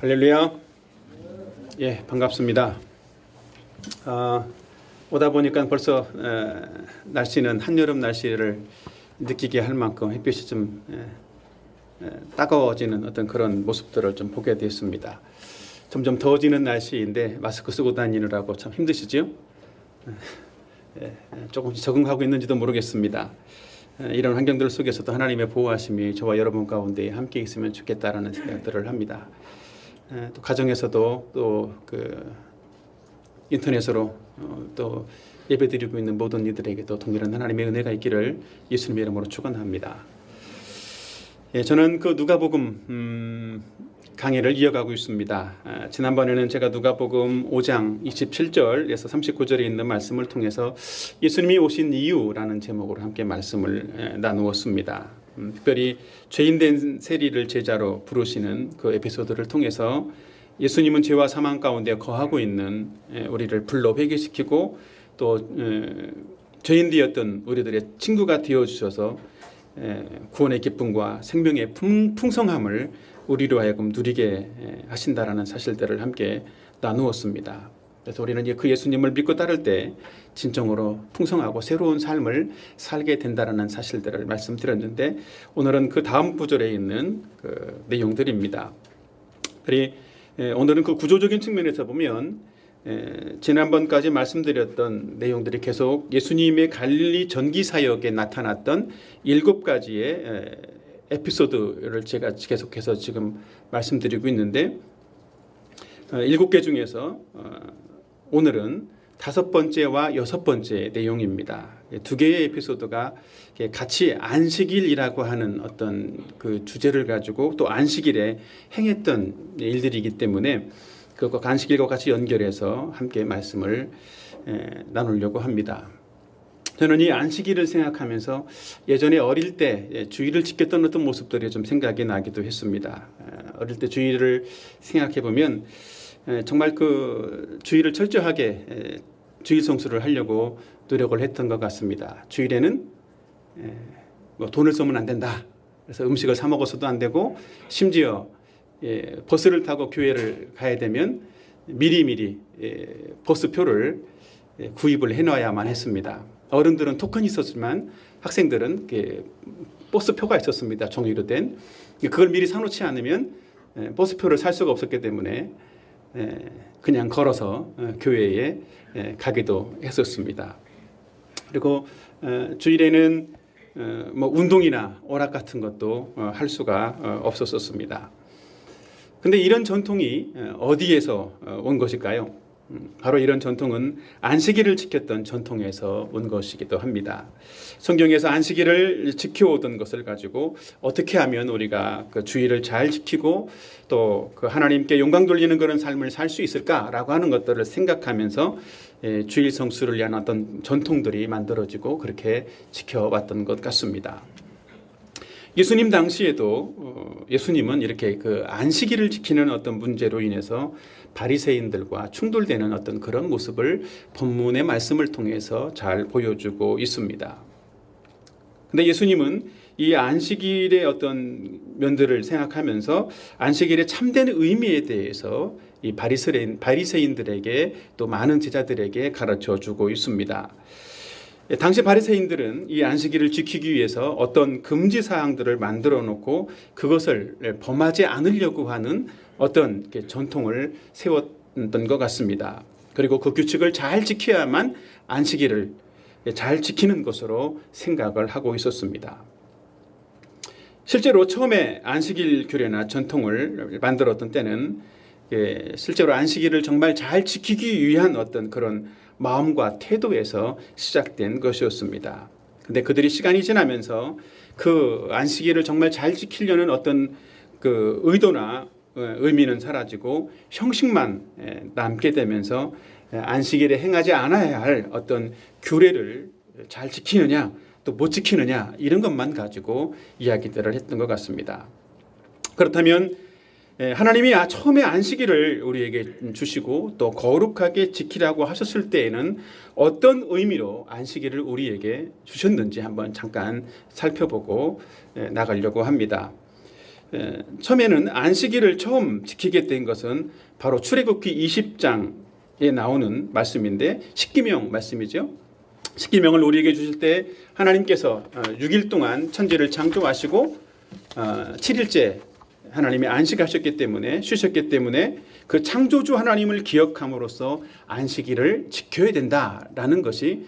할렐루야. 예, 반갑습니다. 오다 보니까 벌써 날씨는 한여름 날씨를 느끼게 할 만큼 햇빛이 좀 따가워지는 어떤 그런 모습들을 좀 보게 됐습니다. 점점 더워지는 날씨인데 마스크 쓰고 다니느라고 참 힘드시죠? 조금씩 적응하고 있는지도 모르겠습니다. 이런 환경들 속에서도 하나님의 보호하심이 저와 여러분 가운데 함께 있으면 좋겠다라는 생각들을 합니다. 또 가정에서도 또 그 인터넷으로 또 예배드리고 있는 모든 이들에게도 동일한 하나님의 은혜가 있기를 예수님의 이름으로 축원합니다. 저는 그 누가복음 강의를 이어가고 있습니다. 지난번에는 제가 누가복음 5장 27절에서 39절에 있는 말씀을 통해서 예수님이 오신 이유라는 제목으로 함께 말씀을 나누었습니다. 특별히 죄인된 세리를 제자로 부르시는 그 에피소드를 통해서 예수님은 죄와 사망 가운데 거하고 있는 우리를 불러 회개시키고 또 죄인되었던 우리들의 친구가 되어주셔서 구원의 기쁨과 생명의 풍성함을 우리로 하여금 누리게 하신다라는 사실들을 함께 나누었습니다. 그래서 우리는 그 예수님을 믿고 따를 때 진정으로 풍성하고 새로운 삶을 살게 된다라는 사실들을 말씀드렸는데 오늘은 그 다음 구절에 있는 그 내용들입니다. 오늘은 그 구조적인 측면에서 보면 지난번까지 말씀드렸던 내용들이 계속 예수님의 갈릴리 전기 사역에 나타났던 7가지의 에피소드를 제가 계속해서 지금 말씀드리고 있는데 7개 중에서 오늘은 5번째와 6번째 내용입니다. 2개의 에피소드가 같이 안식일이라고 하는 어떤 그 주제를 가지고 또 안식일에 행했던 일들이기 때문에 그것과 안식일과 같이 연결해서 함께 말씀을 나누려고 합니다. 저는 이 안식일을 생각하면서 예전에 어릴 때 주일을 지켰던 어떤 모습들이 좀 생각이 나기도 했습니다. 어릴 때 주일을 생각해 보면 정말 그 주일을 철저하게 주일 성수를 하려고 노력을 했던 것 같습니다. 주일에는 뭐 돈을 쓰면 안 된다. 그래서 음식을 사 먹어서도 안 되고 심지어 버스를 타고 교회를 가야 되면 미리미리 버스표를 구입을 해놔야만 했습니다. 어른들은 토큰이 있었지만 학생들은 버스표가 있었습니다. 종이로 된. 그걸 미리 사놓지 않으면 버스표를 살 수가 없었기 때문에 그냥 걸어서 교회에 가기도 했었습니다. 그리고 주일에는 뭐 운동이나 오락 같은 것도 할 수가 없었습니다. 근데 이런 전통이 어디에서 온 것일까요? 바로 이런 전통은 안식일을 지켰던 전통에서 온 것이기도 합니다. 성경에서 안식일을 지켜오던 것을 가지고 어떻게 하면 우리가 그 주일을 잘 지키고 또 그 하나님께 영광 돌리는 그런 삶을 살 수 있을까라고 하는 것들을 생각하면서 주일 성수를 위한 어떤 전통들이 만들어지고 그렇게 지켜왔던 것 같습니다. 예수님 당시에도 예수님은 이렇게 그 안식일을 지키는 어떤 문제로 인해서 바리새인들과 충돌되는 어떤 그런 모습을 본문의 말씀을 통해서 잘 보여주고 있습니다. 근데 예수님은 이 안식일의 어떤 면들을 생각하면서 안식일의 참된 의미에 대해서 이 바리새인들에게 또 많은 제자들에게 가르쳐 주고 있습니다. 당시 바리새인들은 이 안식일을 지키기 위해서 어떤 금지 사항들을 만들어 놓고 그것을 범하지 않으려고 하는 어떤 전통을 세웠던 것 같습니다. 그리고 그 규칙을 잘 지켜야만 안식일을 잘 지키는 것으로 생각을 하고 있었습니다. 실제로 처음에 안식일 규례나 전통을 만들었던 때는 실제로 안식일을 정말 잘 지키기 위한 어떤 그런 마음과 태도에서 시작된 것이었습니다. 근데 그들이 시간이 지나면서 그 안식일을 정말 잘 지키려는 어떤 그 의도나 의미는 사라지고 형식만 남게 되면서 안식일에 행하지 않아야 할 어떤 규례를 잘 지키느냐 또 못 지키느냐 이런 것만 가지고 이야기들을 했던 것 같습니다. 그렇다면 하나님이 처음에 안식일을 우리에게 주시고 또 거룩하게 지키라고 하셨을 때에는 어떤 의미로 안식일을 우리에게 주셨는지 한번 잠깐 살펴보고 나가려고 합니다. 처음에는 안식일을 처음 지키게 된 것은 바로 출애굽기 20장에 나오는 말씀인데 십계명 말씀이죠. 십계명을 우리에게 주실 때 하나님께서 6일 동안 천지를 창조하시고 7일째 하나님이 안식하셨기 때문에 쉬셨기 때문에 그 창조주 하나님을 기억함으로써 안식일을 지켜야 된다라는 것이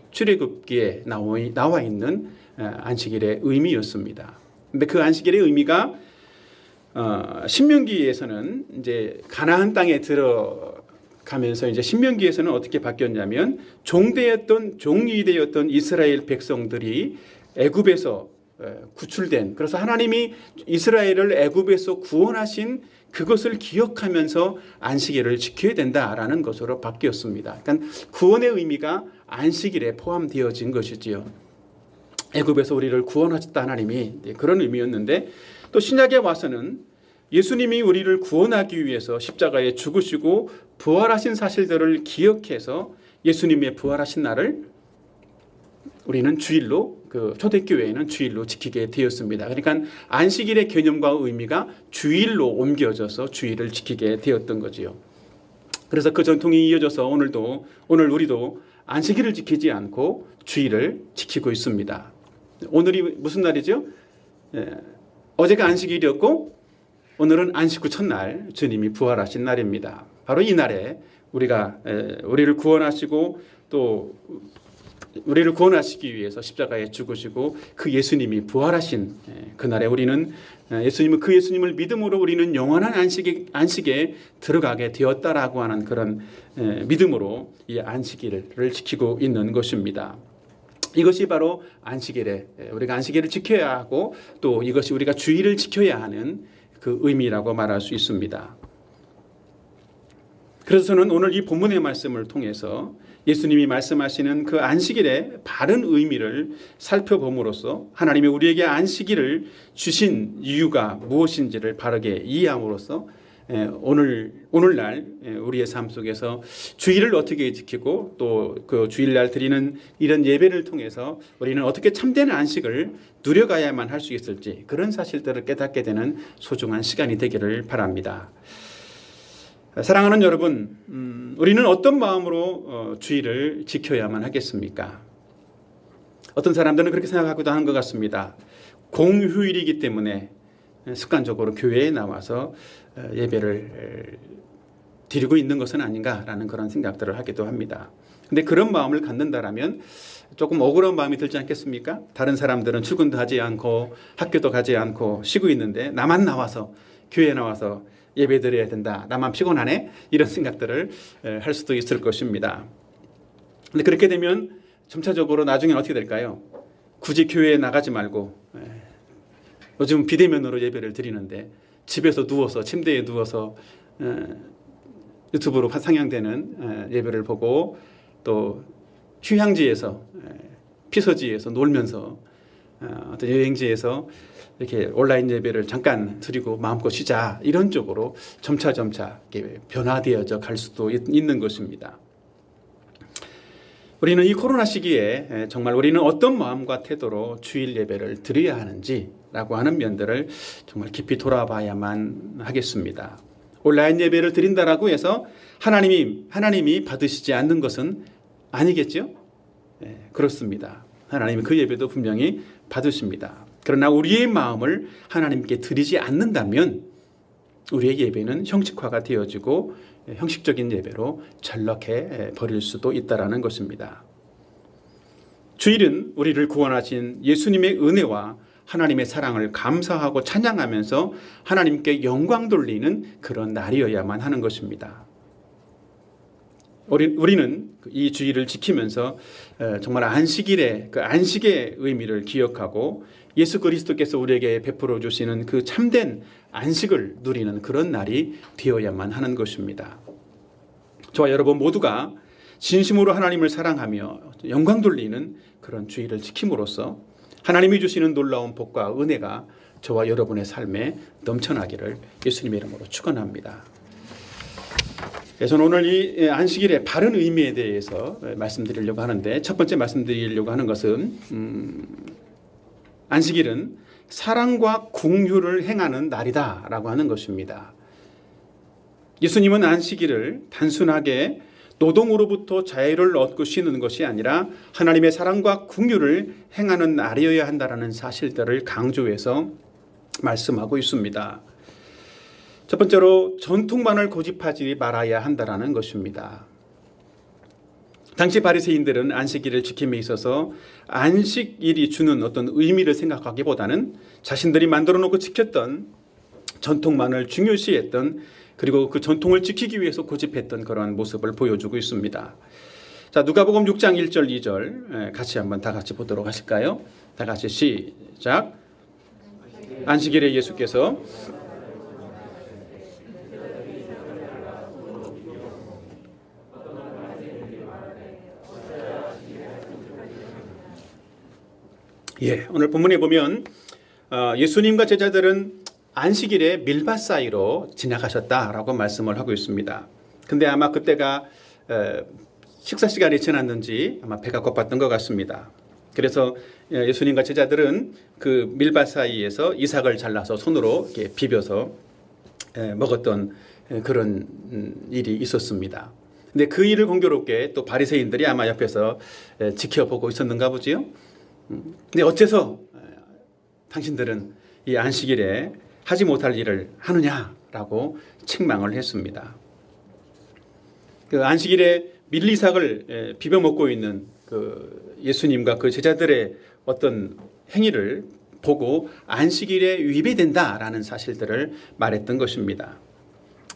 출애굽기에 나와 있는 안식일의 의미였습니다. 근데 그 안식일의 의미가 신명기에서는 이제 가나안 땅에 들어가면서 이제 신명기에서는 어떻게 바뀌었냐면 종이 되었던 이스라엘 백성들이 애굽에서 구출된, 그래서 하나님이 이스라엘을 애굽에서 구원하신 그것을 기억하면서 안식일을 지켜야 된다라는 것으로 바뀌었습니다. 그러니까 구원의 의미가 안식일에 포함되어진 것이지요. 애굽에서 우리를 구원하셨다 하나님이, 그런 의미였는데, 또 신약에 와서는 예수님이 우리를 구원하기 위해서 십자가에 죽으시고 부활하신 사실들을 기억해서 예수님의 부활하신 날을 우리는 주일로, 그 초대교회에는 주일로 지키게 되었습니다. 그러니까 안식일의 개념과 의미가 주일로 옮겨져서 주일을 지키게 되었던 거지요. 그래서 그 전통이 이어져서 오늘 우리도 안식일을 지키지 않고 주일을 지키고 있습니다. 오늘이 무슨 날이죠? 어제가 안식일이었고 오늘은 안식 후 첫날 주님이 부활하신 날입니다. 바로 이 날에 우리를 구원하시고 또 우리를 구원하시기 위해서 십자가에 죽으시고 그 예수님이 부활하신 그날에 우리는 그 예수님을 믿음으로 우리는 영원한 안식에 들어가게 되었다라고 하는 그런 믿음으로 이 안식일을 지키고 있는 것입니다. 이것이 바로 우리가 안식일을 지켜야 하고 또 이것이 우리가 주일을 지켜야 하는 그 의미라고 말할 수 있습니다. 그래서 저는 오늘 이 본문의 말씀을 통해서 예수님이 말씀하시는 그 안식일의 바른 의미를 살펴봄으로써 하나님이 우리에게 안식일을 주신 이유가 무엇인지를 바르게 이해함으로써 오늘날 우리의 삶 속에서 주일을 어떻게 지키고 또 그 주일날 드리는 이런 예배를 통해서 우리는 어떻게 참된 안식을 누려가야만 할 수 있을지, 그런 사실들을 깨닫게 되는 소중한 시간이 되기를 바랍니다. 사랑하는 여러분, 우리는 어떤 마음으로 주일을 지켜야만 하겠습니까? 어떤 사람들은 그렇게 생각하기도 하는 것 같습니다. 공휴일이기 때문에 습관적으로 교회에 나와서 예배를 드리고 있는 것은 아닌가라는 그런 생각들을 하기도 합니다. 근데 그런 마음을 갖는다라면 조금 억울한 마음이 들지 않겠습니까? 다른 사람들은 출근도 하지 않고 학교도 가지 않고 쉬고 있는데 나만 나와서, 교회에 나와서 예배 드려야 된다, 나만 피곤하네, 이런 생각들을 할 수도 있을 것입니다. 근데 그렇게 되면 점차적으로 나중에 어떻게 될까요? 굳이 교회에 나가지 말고 요즘 비대면으로 예배를 드리는데 집에서 누워서, 침대에 누워서 유튜브로 상영되는 예배를 보고 또 휴양지에서, 피서지에서 놀면서, 어떤 여행지에서 이렇게 온라인 예배를 잠깐 드리고 마음껏 쉬자, 이런 쪽으로 점차 변화되어져 갈 수도 있는 것입니다. 우리는 이 코로나 시기에 정말 우리는 어떤 마음과 태도로 주일 예배를 드려야 하는지라고 하는 면들을 정말 깊이 돌아봐야만 하겠습니다. 온라인 예배를 드린다라고 해서 하나님이 받으시지 않는 것은 아니겠죠? 그렇습니다. 하나님이 그 예배도 분명히 받으십니다. 그러나 우리의 마음을 하나님께 드리지 않는다면 우리의 예배는 형식화가 되어지고 형식적인 예배로 전락해 버릴 수도 있다라는 것입니다. 주일은 우리를 구원하신 예수님의 은혜와 하나님의 사랑을 감사하고 찬양하면서 하나님께 영광 돌리는 그런 날이어야만 하는 것입니다. 우리는 이 주일을 지키면서 정말 안식일의 그 안식의 의미를 기억하고 예수 그리스도께서 우리에게 베풀어 주시는 그 참된 안식을 누리는 그런 날이 되어야만 하는 것입니다. 저와 여러분 모두가 진심으로 하나님을 사랑하며 영광 돌리는 그런 주일을 지킴으로써 하나님이 주시는 놀라운 복과 은혜가 저와 여러분의 삶에 넘쳐나기를 예수님의 이름으로 축원합니다. 그래서 오늘 이 안식일의 바른 의미에 대해서 말씀드리려고 하는데, 첫 번째 말씀드리려고 하는 것은 안식일은 사랑과 긍휼을 행하는 날이다라고 하는 것입니다. 예수님은 안식일을 단순하게 노동으로부터 자유를 얻고 쉬는 것이 아니라 하나님의 사랑과 긍휼을 행하는 날이어야 한다는 사실들을 강조해서 말씀하고 있습니다. 첫 번째로 전통만을 고집하지 말아야 한다는 것입니다. 당시 바리새인들은 안식일을 지킴에 있어서 안식일이 주는 어떤 의미를 생각하기보다는 자신들이 만들어 놓고 지켰던 전통만을 중요시했던, 그리고 그 전통을 지키기 위해서 고집했던 그러한 모습을 보여주고 있습니다. 자, 누가복음 6장 1절 2절 같이 한번 다 같이 보도록 하실까요? 다 같이 시작. 안식일에 예수께서 오늘 본문에 보면 예수님과 제자들은 안식일에 밀밭 사이로 지나가셨다라고 말씀을 하고 있습니다. 근데 아마 그때가 식사 시간이 지났는지 아마 배가 고팠던 것 같습니다. 그래서 예수님과 제자들은 그 밀밭 사이에서 이삭을 잘라서 손으로 이렇게 비벼서 먹었던 그런 일이 있었습니다. 근데 그 일을 공교롭게 또 바리새인들이 아마 옆에서 지켜보고 있었는가 보지요. 근데 어째서 당신들은 이 안식일에 하지 못할 일을 하느냐라고 책망을 했습니다. 그 안식일에 밀이삭을 비벼 먹고 있는 그 예수님과 그 제자들의 어떤 행위를 보고 안식일에 위배된다라는 사실들을 말했던 것입니다.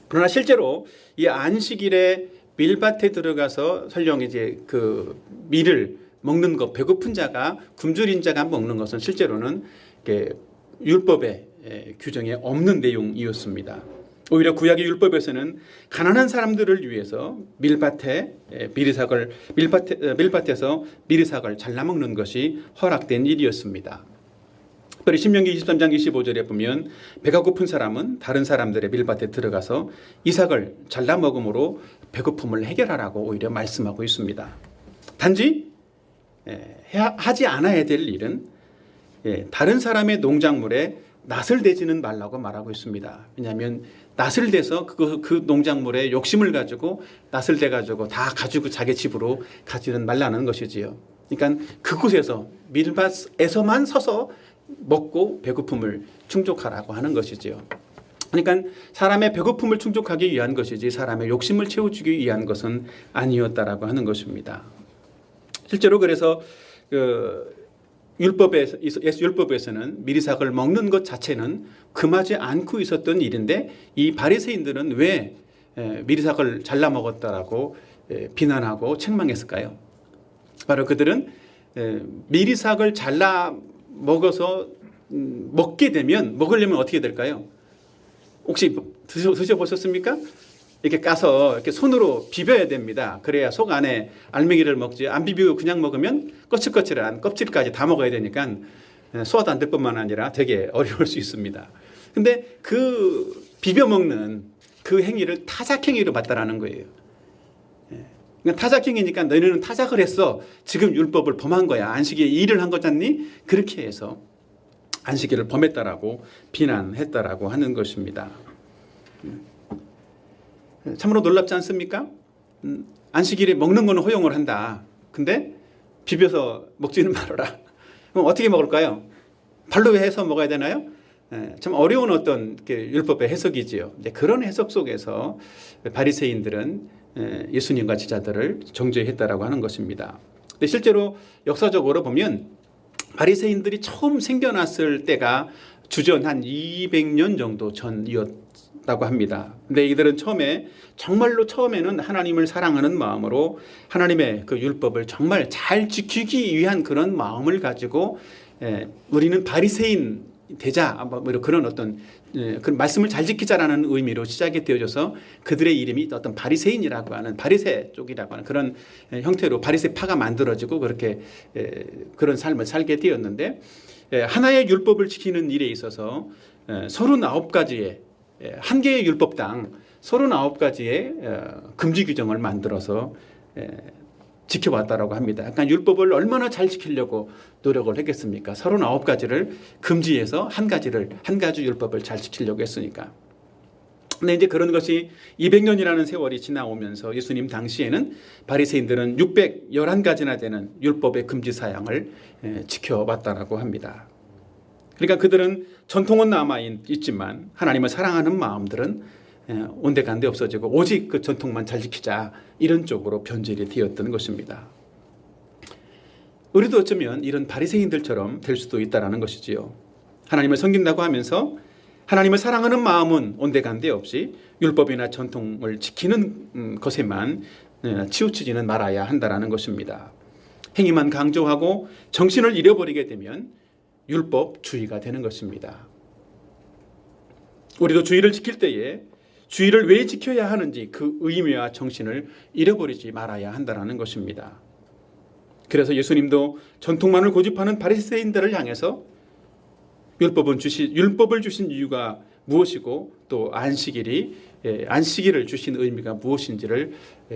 그러나 실제로 이 안식일에 밀밭에 들어가서 설령 이제 그 밀을 먹는 것, 배고픈 자가 굶주린 자가 먹는 것은 실제로는 율법의 규정에 없는 내용이었습니다. 오히려 구약의 율법에서는 가난한 사람들을 위해서 밀밭에서 밀이삭을 잘라 먹는 것이 허락된 일이었습니다. 특별히 신명기 23장 25절에 보면 배가 고픈 사람은 다른 사람들의 밀밭에 들어가서 이삭을 잘라 먹음으로 배고픔을 해결하라고 오히려 말씀하고 있습니다. 단지 하지 않아야 될 일은 다른 사람의 농작물에 낫을 대지는 말라고 말하고 있습니다. 왜냐하면 낫을 대서 그 농작물에 욕심을 가지고 낫을 대가지고 다 가지고 자기 집으로 가지는 말라는 것이지요. 그러니까 그곳에서 밀밭에서만 서서 먹고 배고픔을 충족하라고 하는 것이지요. 그러니까 사람의 배고픔을 충족하기 위한 것이지 사람의 욕심을 채워주기 위한 것은 아니었다라고 하는 것입니다. 실제로 그래서 율법에서는 밀이삭을 먹는 것 자체는 금하지 않고 있었던 일인데 이 바리새인들은 왜 밀이삭을 잘라 먹었다라고 비난하고 책망했을까요? 바로 그들은 밀이삭을 잘라 먹어서 먹으려면 어떻게 될까요? 혹시 드셔보셨습니까? 이렇게 까서 이렇게 손으로 비벼야 됩니다. 그래야 속 안에 알맹이를 먹지. 안 비비고 그냥 먹으면 거칠거칠한 껍질까지 다 먹어야 되니까 소화도 안 될 뿐만 아니라 되게 어려울 수 있습니다. 근데 그 비벼 먹는 그 행위를 타작행위로 봤다라는 거예요. 그러니까 타작행위니까 너희는 타작을 했어. 지금 율법을 범한 거야. 안식일에 일을 한 거잖니? 그렇게 해서 안식일을 범했다라고 비난했다라고 하는 것입니다. 참으로 놀랍지 않습니까? 안식일에 먹는 거는 허용을 한다. 근데 비벼서 먹지는 말아라. 그럼 어떻게 먹을까요? 발로 해서 먹어야 되나요? 참 어려운 어떤 율법의 해석이지요. 그런 해석 속에서 바리새인들은 예수님과 제자들을 정죄했다라고 하는 것입니다. 근데 실제로 역사적으로 보면 바리새인들이 처음 생겨났을 때가 주전 한 200년 정도 전이었다고 합니다. 근데 이들은 정말로 처음에는 하나님을 사랑하는 마음으로 하나님의 그 율법을 정말 잘 지키기 위한 그런 마음을 가지고 우리는 바리새인 되자, 뭐 그런 어떤 그런 말씀을 잘 지키자라는 의미로 시작이 되어져서 그들의 이름이 어떤 바리새인이라고 하는 바리새 쪽이라고 하는 그런 형태로 바리새파가 만들어지고 그렇게 그런 삶을 살게 되었는데, 하나의 율법을 지키는 일에 있어서 39가지의 한 개의 율법당 39가지의 금지 규정을 만들어서 지켜왔다라고 합니다. 그러니까 율법을 얼마나 잘 지키려고 노력을 했겠습니까? 39가지를 금지해서 한 가지 율법을 잘 지키려고 했으니까. 근데 이제 그런 것이 200년이라는 세월이 지나오면서 예수님 당시에는 바리새인들은 611가지나 되는 율법의 금지 사항을 지켜왔다라고 합니다. 그러니까 그들은 전통은 남아있지만 하나님을 사랑하는 마음들은 온데간데 없어지고 오직 그 전통만 잘 지키자 이런 쪽으로 변질이 되었던 것입니다. 우리도 어쩌면 이런 바리새인들처럼 될 수도 있다는 것이지요. 하나님을 섬긴다고 하면서 하나님을 사랑하는 마음은 온데간데 없이 율법이나 전통을 지키는 것에만 치우치지는 말아야 한다는 것입니다. 행위만 강조하고 정신을 잃어버리게 되면 율법주의가 되는 것입니다. 우리도 주의를 지킬 때에 주의를 왜 지켜야 하는지 그 의미와 정신을 잃어버리지 말아야 한다는 것입니다. 그래서 예수님도 전통만을 고집하는 바리새인들을 향해서 율법을 주신 이유가 무엇이고 또 안식일을 주신 의미가 무엇인지를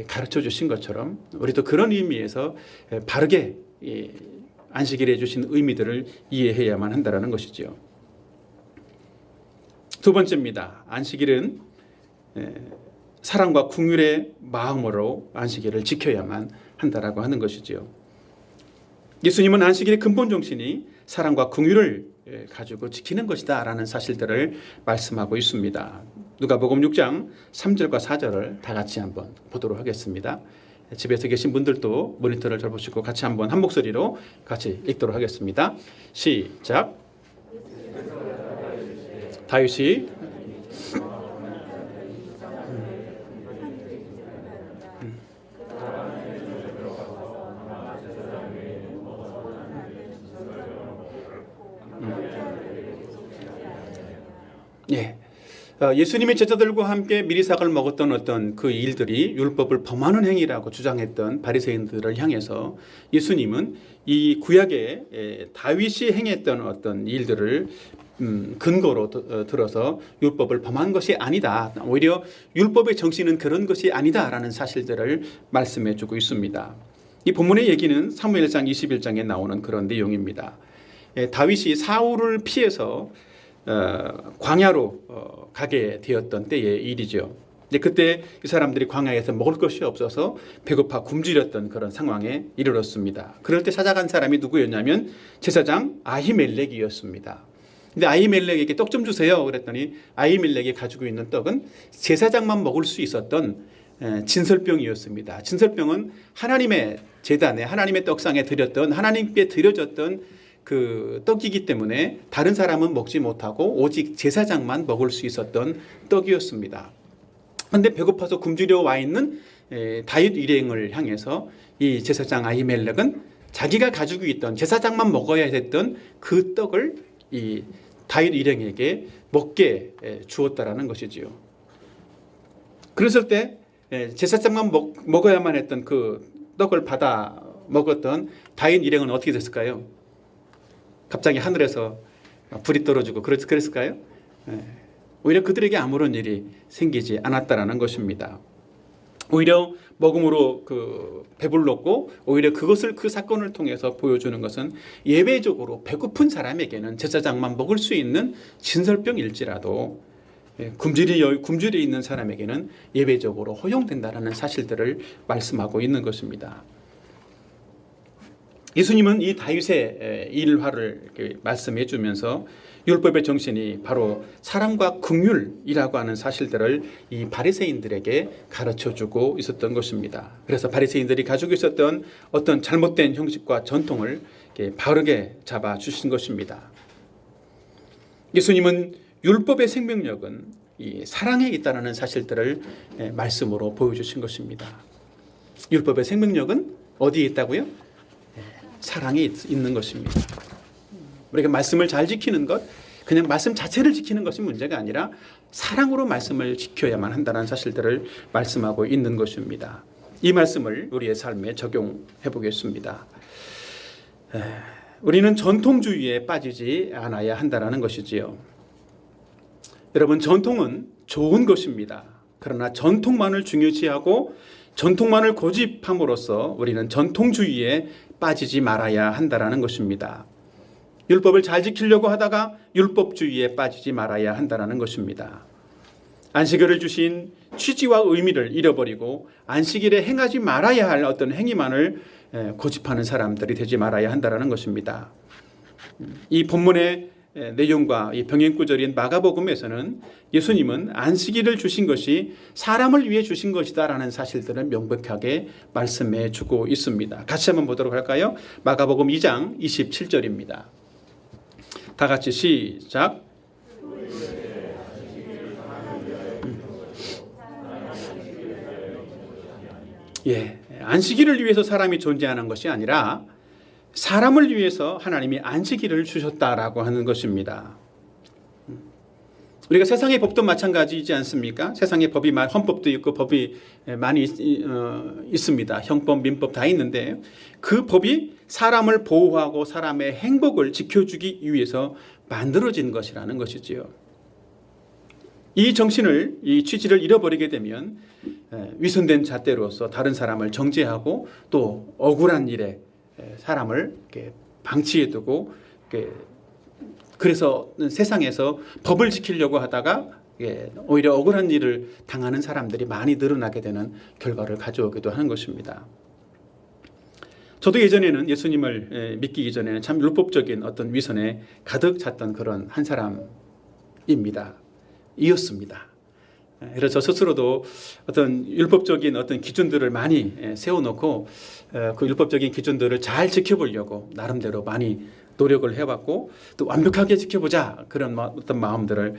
가르쳐 주신 것처럼 우리도 그런 의미에서 바르게 안식일에 주신 의미들을 이해해야만 한다는 것이지요. 두 번째입니다. 안식일은 사랑과 긍휼의 마음으로 안식일을 지켜야만 한다라고 하는 것이지요. 예수님은 안식일의 근본 정신이 사랑과 긍휼을 가지고 지키는 것이다 라는 사실들을 말씀하고 있습니다. 누가복음 6장 3절과 4절을 다 같이 한번 보도록 하겠습니다. 집에서 계신 분들도 모니터를 잘 보시고 같이 한번 한 목소리로 같이 읽도록 하겠습니다. 시작. 다윗이 예수님의 제자들과 함께 미리삭을 먹었던 어떤 그 일들이 율법을 범하는 행위라고 주장했던 바리새인들을 향해서 예수님은 이 구약에 다윗이 행했던 어떤 일들을 근거로 들어서 율법을 범한 것이 아니다. 오히려 율법의 정신은 그런 것이 아니다라는 사실들을 말씀해 주고 있습니다. 이 본문의 얘기는 사무엘상 21장에 나오는 그런 내용입니다. 다윗이 사울을 피해서 광야로 가게 되었던 때의 일이죠. 그때 이 사람들이 광야에서 먹을 것이 없어서 배고파 굶주렸던 그런 상황에 이르렀습니다. 그럴 때 찾아간 사람이 누구였냐면 제사장 아히멜렉이었습니다. 근데 아히멜렉에게 떡 좀 주세요 그랬더니 아히멜렉이 가지고 있는 떡은 제사장만 먹을 수 있었던 진설병이었습니다. 진설병은 하나님의 제단에 하나님의 떡상에 드렸던 하나님께 드려졌던 그 떡이기 때문에 다른 사람은 먹지 못하고 오직 제사장만 먹을 수 있었던 떡이었습니다. 그런데 배고파서 굶주려 와 있는 다윗 일행을 향해서 이 제사장 아히멜렉은 자기가 가지고 있던 제사장만 먹어야 됐던 그 떡을 이 다윗 일행에게 먹게 주었다라는 것이지요. 그랬을 때 제사장만 먹어야만 했던 그 떡을 받아 먹었던 다윗 일행은 어떻게 됐을까요? 갑자기 하늘에서 불이 떨어지고 그랬을까요? 오히려 그들에게 아무런 일이 생기지 않았다라는 것입니다. 오히려 먹음으로 배불렀고 오히려 그 사건을 통해서 보여주는 것은 예외적으로 배고픈 제사장만 먹을 수 있는 진설병일지라도 굶주려 있는 사람에게는 예외적으로 허용된다라는 사실들을 말씀하고 있는 것입니다. 예수님은 이 다윗의 일화를 말씀해 주면서 율법의 정신이 바로 사랑과 긍휼이라고 하는 사실들을 이 바리새인들에게 가르쳐 주고 있었던 것입니다. 그래서 바리새인들이 가지고 있었던 어떤 잘못된 형식과 전통을 바르게 잡아 주신 것입니다. 예수님은 율법의 생명력은 이 사랑에 있다는 사실들을 말씀으로 보여주신 것입니다. 율법의 생명력은 어디에 있다고요? 사랑에 있는 것입니다. 우리가 말씀을 잘 지키는 것, 그냥 말씀 자체를 지키는 것이 문제가 아니라 사랑으로 말씀을 지켜야만 한다는 사실들을 말씀하고 있는 것입니다. 이 말씀을 우리의 삶에 적용해 보겠습니다. 우리는 전통주의에 빠지지 않아야 한다는 것이지요. 여러분, 전통은 좋은 것입니다. 그러나 전통만을 중요시하고 전통만을 고집함으로써 우리는 전통주의에 빠지지 말아야 한다는 것입니다. 율법을 잘 지키려고 하다가 율법주의에 빠지지 말아야 한다는 것입니다. 안식일을 주신 취지와 의미를 잃어버리고 안식일에 행하지 말아야 할 어떤 행위만을 고집하는 사람들이 되지 말아야 한다는 것입니다. 이 본문의 내용과 이 병행구절인 마가복음에서는 예수님은 안식일을 주신 것이 사람을 위해 주신 것이다라는 사실들을 명백하게 말씀해 주고 있습니다. 같이 한번 보도록 할까요? 마가복음 2장 27절입니다. 다 같이 시작. 안식일을 위해서 사람이 존재하는 것이 아니라 사람을 위해서 하나님이 안식일을 주셨다라고 하는 것입니다. 우리가 세상의 법도 마찬가지이지 않습니까? 세상의 법이 헌법도 있고 법이 많이 있습니다. 형법, 민법 다 있는데 그 법이 사람을 보호하고 사람의 행복을 지켜주기 위해서 만들어진 것이라는 것이지요. 이 정신을, 이 취지를 잃어버리게 되면 위선된 잣대로서 다른 사람을 정죄하고 또 억울한 일에 사람을 방치해두고 그래서 세상에서 법을 지키려고 하다가 오히려 억울한 일을 당하는 사람들이 많이 늘어나게 되는 결과를 가져오기도 하는 것입니다. 저도 예전에는 예수님을 믿기 전에는 참 율법적인 어떤 위선에 가득 찼던 그런 한 사람입니다. 이었습니다. 그래서 저 스스로도 어떤 율법적인 어떤 기준들을 많이 세워놓고 그 율법적인 기준들을 잘 지켜보려고 나름대로 많이 노력을 해왔고 또 완벽하게 지켜보자 그런 어떤 마음들을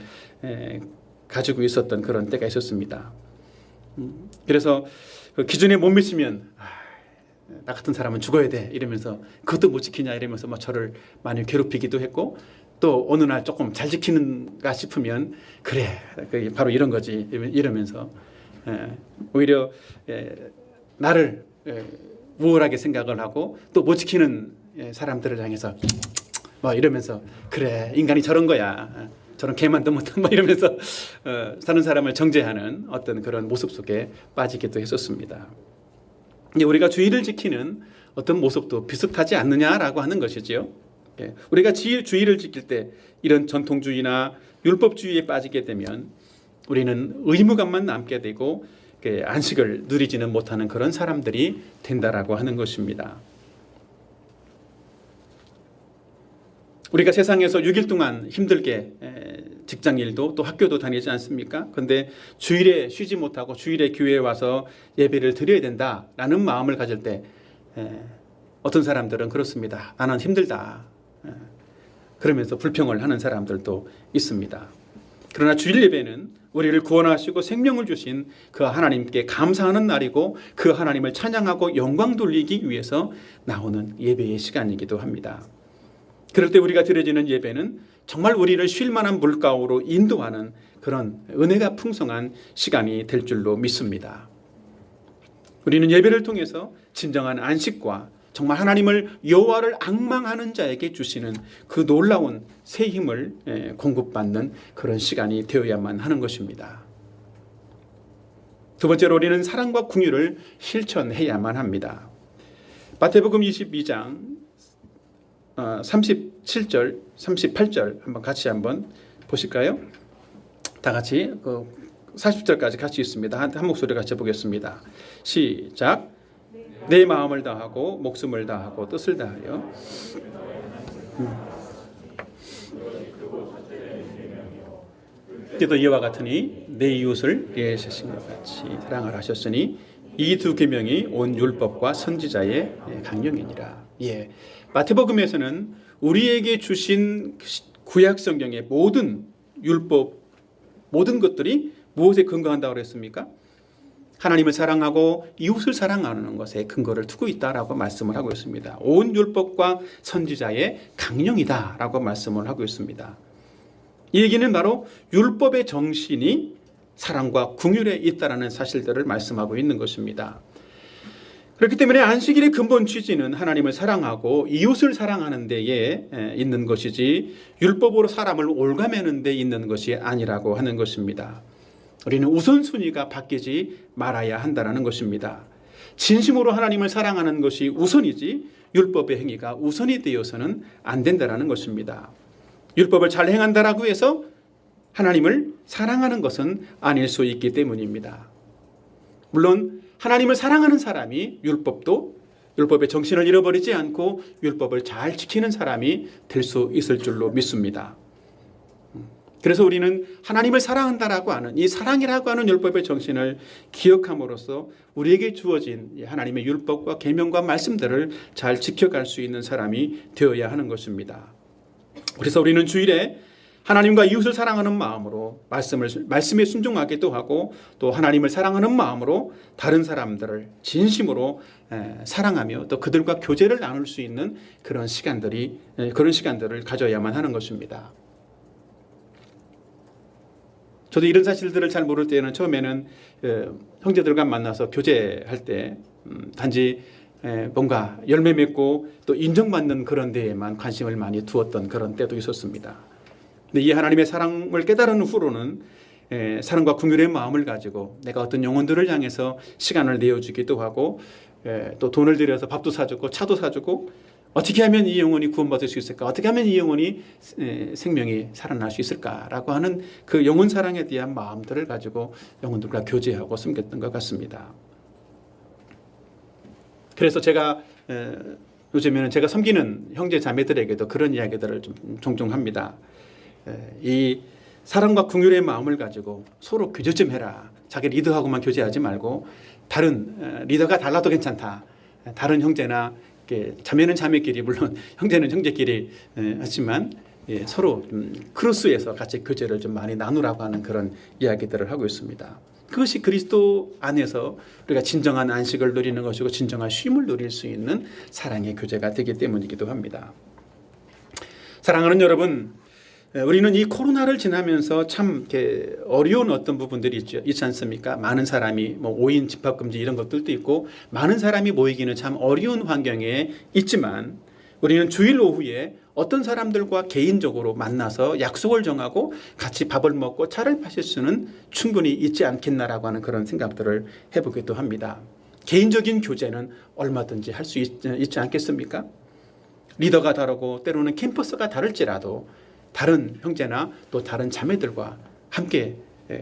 가지고 있었던 그런 때가 있었습니다. 그래서 그 기준에 못 미치면 나 같은 사람은 죽어야 돼 이러면서 그것도 못 지키냐 이러면서 저를 많이 괴롭히기도 했고 또 어느 날 조금 잘 지키는가 싶으면 그래 바로 이런 거지 이러면서 오히려 나를 우월하게 생각을 하고 또 못 지키는 사람들을 향해서 이러면서 그래 인간이 저런 거야 저런 개만도 못한 이러면서 사는 사람을 정죄하는 어떤 그런 모습 속에 빠지기도 했었습니다. 우리가 주의를 지키는 어떤 모습도 비슷하지 않느냐라고 하는 것이지요. 우리가 주의를 지킬 때 이런 전통주의나 율법주의에 빠지게 되면 우리는 의무감만 남게 되고 안식을 누리지는 못하는 그런 사람들이 된다라고 하는 것입니다. 우리가 세상에서 6일 동안 힘들게 직장일도 또 학교도 다니지 않습니까? 그런데 주일에 쉬지 못하고 주일에 교회에 와서 예배를 드려야 된다라는 마음을 가질 때 어떤 사람들은 그렇습니다. 나는 힘들다. 그러면서 불평을 하는 사람들도 있습니다. 그러나 주일 예배는 우리를 구원하시고 생명을 주신 그 하나님께 감사하는 날이고 그 하나님을 찬양하고 영광 돌리기 위해서 나오는 예배의 시간이기도 합니다. 그럴 때 우리가 드려지는 예배는 정말 우리를 쉴 만한 물가로 인도하는 그런 은혜가 풍성한 시간이 될 줄로 믿습니다. 우리는 예배를 통해서 진정한 안식과 정말 하나님을 여호와를 앙망하는 자에게 주시는 그 놀라운 새 힘을 공급받는 그런 시간이 되어야만 하는 것입니다. 두 번째로 우리는 사랑과 긍휼을 실천해야만 합니다. 마태복음 22장 37절, 38절 한번 보실까요? 다 같이 40절까지 같이 있습니다. 한 목소리 같이 보겠습니다. 시작. 내 마음을 다하고 목숨을 다하고 뜻을 다하여 그때도 이와 같으니 내 이웃을 내 자신과 같이 사랑하라 하셨으니 이 두 계명이 온 율법과 선지자의 강령이니라. 마태복음에서는 우리에게 주신 구약 성경의 모든 율법 모든 것들이 무엇에 근거한다고 그랬습니까? 하나님을 사랑하고 이웃을 사랑하는 것에 근거를 두고 있다라고 말씀을 하고 있습니다. 온 율법과 선지자의 강령이다라고 말씀을 하고 있습니다. 이 얘기는 바로 율법의 정신이 사랑과 긍휼에 있다라는 사실들을 말씀하고 있는 것입니다. 그렇기 때문에 안식일의 근본 취지는 하나님을 사랑하고 이웃을 사랑하는 데에 있는 것이지 율법으로 사람을 올가매는 데 있는 것이 아니라고 하는 것입니다. 우리는 우선순위가 바뀌지 말아야 한다는 것입니다. 진심으로 하나님을 사랑하는 것이 우선이지 율법의 행위가 우선이 되어서는 안 된다는 것입니다. 율법을 잘 행한다라고 해서 하나님을 사랑하는 것은 아닐 수 있기 때문입니다. 물론 하나님을 사랑하는 사람이 율법의 정신을 잃어버리지 않고 율법을 잘 지키는 사람이 될 수 있을 줄로 믿습니다. 그래서 우리는 하나님을 사랑한다라고 하는 이 사랑이라고 하는 율법의 정신을 기억함으로써 우리에게 주어진 하나님의 율법과 계명과 말씀들을 잘 지켜갈 수 있는 사람이 되어야 하는 것입니다. 그래서 우리는 주일에 하나님과 이웃을 사랑하는 마음으로 말씀에 순종하기도 하고 또 하나님을 사랑하는 마음으로 다른 사람들을 진심으로 사랑하며 또 그들과 교제를 나눌 수 있는 그런 시간들을 가져야만 하는 것입니다. 저도 이런 사실들을 잘 모를 때는 처음에는 형제들과 만나서 교제할 때 단지 뭔가 열매 맺고 또 인정받는 그런 데에만 관심을 많이 두었던 그런 때도 있었습니다. 근데 이 하나님의 사랑을 깨달은 후로는 사랑과 긍휼의 마음을 가지고 내가 어떤 영혼들을 향해서 시간을 내어주기도 하고 또 돈을 들여서 밥도 사주고 차도 사주고 어떻게 하면 이 영혼이 구원받을 수 있을까? 어떻게 하면 이 영혼이 생명이 살아날 수 있을까라고 하는 그 영혼 사랑에 대한 마음들을 가지고 영혼들과 교제하고 섬겼던 것 같습니다. 그래서 제가 요즘에는 제가 섬기는 형제 자매들에게도 그런 이야기들을 좀 종종 합니다. 이 사랑과 긍휼의 마음을 가지고 서로 교제 좀 해라. 자기 리더하고만 교제하지 말고 다른 리더가 달라도 괜찮다. 다른 형제나 자매는 자매끼리 물론 형제는 형제끼리 하지만 서로 크로스에서 같이 교제를 좀 많이 나누라고 하는 그런 이야기들을 하고 있습니다. 그것이 그리스도 안에서 우리가 진정한 안식을 누리는 것이고 진정한 쉼을 누릴 수 있는 사랑의 교제가 되기 때문이기도 합니다. 사랑하는 여러분, 우리는 이 코로나를 지나면서 참 어려운 어떤 부분들이 있지 않습니까? 많은 사람이 5인 집합금지 이런 것들도 있고 많은 사람이 모이기는 참 어려운 환경에 있지만 우리는 주일 오후에 어떤 사람들과 개인적으로 만나서 약속을 정하고 같이 밥을 먹고 차를 마실 수는 충분히 있지 않겠나라고 하는 그런 생각들을 해보기도 합니다. 개인적인 교제는 얼마든지 할 수 있지 않겠습니까? 리더가 다르고 때로는 캠퍼스가 다를지라도 다른 형제나 또 다른 자매들과 함께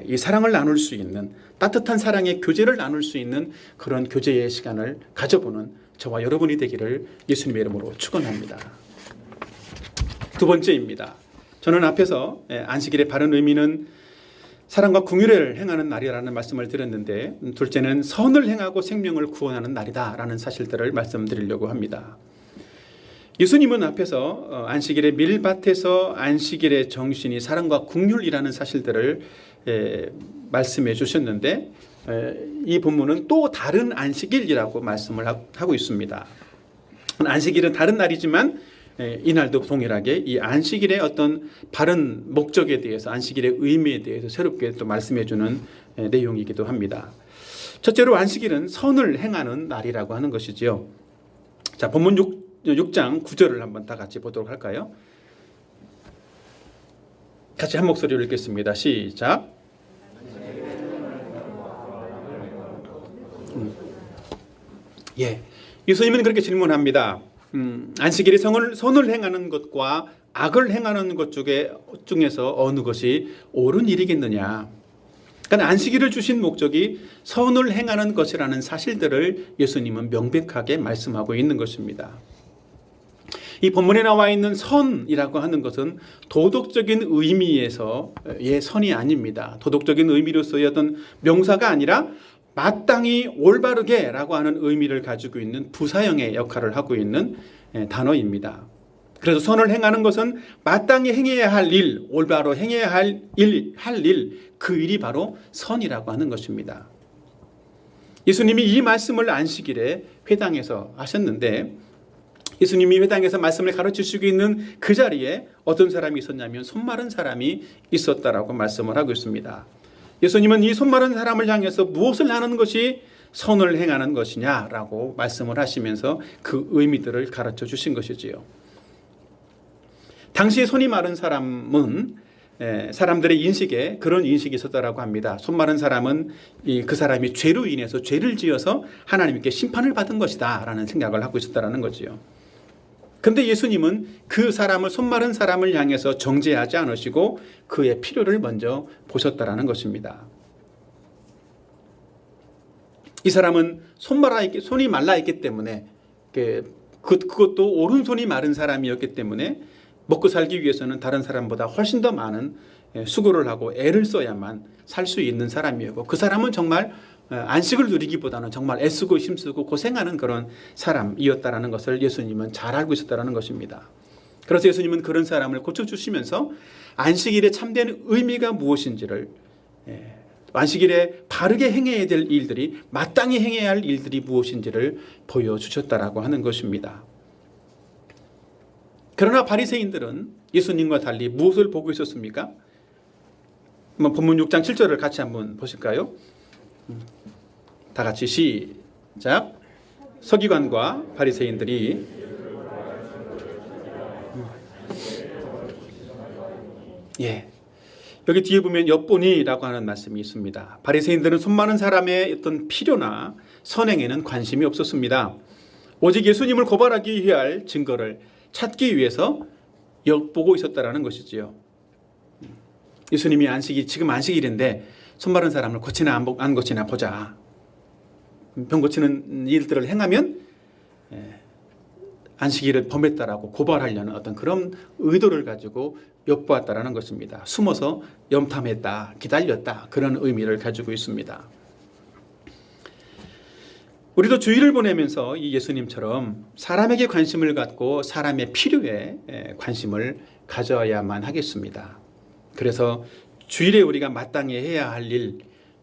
이 사랑을 나눌 수 있는 따뜻한 사랑의 교제를 나눌 수 있는 그런 교제의 시간을 가져보는 저와 여러분이 되기를 예수님의 이름으로 축원합니다. 두 번째입니다. 저는 앞에서 안식일의 바른 의미는 사랑과 긍휼을 행하는 날이라는 말씀을 드렸는데 둘째는 선을 행하고 생명을 구원하는 날이다라는 사실들을 말씀드리려고 합니다. 예수님은 앞에서 안식일의 밀밭에서 안식일의 정신이 사랑과 긍휼이라는 사실들을 말씀해 주셨는데 이 본문은 또 다른 안식일이라고 말씀을 하고 있습니다. 안식일은 다른 날이지만 이날도 동일하게 이 안식일의 어떤 바른 목적에 대해서 안식일의 의미에 대해서 새롭게 또 말씀해 주는 내용이기도 합니다. 첫째로 안식일은 선을 행하는 날이라고 하는 것이지요. 자, 본문 6장 9절을 한번 다 같이 보도록 할까요? 같이 한 목소리로 읽겠습니다. 시작. 예수님은 그렇게 질문합니다. 안식일이 선을 행하는 것과 악을 행하는 것 중에서 어느 것이 옳은 일이겠느냐. 그러니까 안식일을 주신 목적이 선을 행하는 것이라는 사실들을 예수님은 명백하게 말씀하고 있는 것입니다. 이 본문에 나와 있는 선이라고 하는 것은 도덕적인 의미에서의 선이 아닙니다. 도덕적인 의미로서의 어떤 명사가 아니라 마땅히 올바르게라고 하는 의미를 가지고 있는 부사형의 역할을 하고 있는 단어입니다. 그래서 선을 행하는 것은 마땅히 행해야 할 일, 올바로 행해야 할 일, 그 일이 바로 선이라고 하는 것입니다. 예수님이 이 말씀을 안식일에 회당에서 하셨는데 예수님이 회당에서 말씀을 가르치시고 있는 그 자리에 어떤 사람이 있었냐면 손 마른 사람이 있었다라고 말씀을 하고 있습니다. 예수님은 이 손 마른 사람을 향해서 무엇을 하는 것이 선을 행하는 것이냐라고 말씀을 하시면서 그 의미들을 가르쳐 주신 것이지요. 당시 손이 마른 사람은 사람들의 인식에 그런 인식이 있었다라고 합니다. 손 마른 사람은 그 사람이 죄로 인해서 죄를 지어서 하나님께 심판을 받은 것이다 라는 생각을 하고 있었다라는 거지요. 그런데 예수님은 그 사람을, 손 마른 사람을 향해서 정죄하지 않으시고 그의 필요를 먼저 보셨다라는 것입니다. 이 사람은 손이 말라 있기 때문에, 그것도 오른손이 마른 사람이었기 때문에 먹고 살기 위해서는 다른 사람보다 훨씬 더 많은 수고를 하고 애를 써야만 살 수 있는 사람이었고, 그 사람은 정말 안식을 누리기보다는 정말 애쓰고 힘쓰고 고생하는 그런 사람이었다라는 것을 예수님은 잘 알고 있었다라는 것입니다. 그래서 예수님은 그런 사람을 고쳐주시면서 안식일의 참된 의미가 무엇인지를, 안식일에 바르게 행해야 될 일들이, 마땅히 행해야 할 일들이 무엇인지를 보여주셨다라고 하는 것입니다. 그러나 바리새인들은 예수님과 달리 무엇을 보고 있었습니까? 한번 본문 6장 7절을 같이 한번 보실까요? 다 같이 시작. 서기관과 바리새인들이 여기 뒤에 보면 엿보니라고 하는 말씀이 있습니다. 바리새인들은 손 많은 사람의 어떤 필요나 선행에는 관심이 없었습니다. 오직 예수님을 고발하기 위할 증거를 찾기 위해서 엿보고 있었다라는 것이지요. 예수님이 지금 안식일인데 손 마른 사람을 고치나 안 고치나 보자. 병 고치는 일들을 행하면 안식일을 범했다라고 고발하려는 어떤 그런 의도를 가지고 엿보았다라는 것입니다. 숨어서 염탐했다, 기다렸다, 그런 의미를 가지고 있습니다. 우리도 주일을 보내면서 이 예수님처럼 사람에게 관심을 갖고 사람의 필요에 관심을 가져야만 하겠습니다. 그래서 주일에 우리가 마땅히 해야 할 일,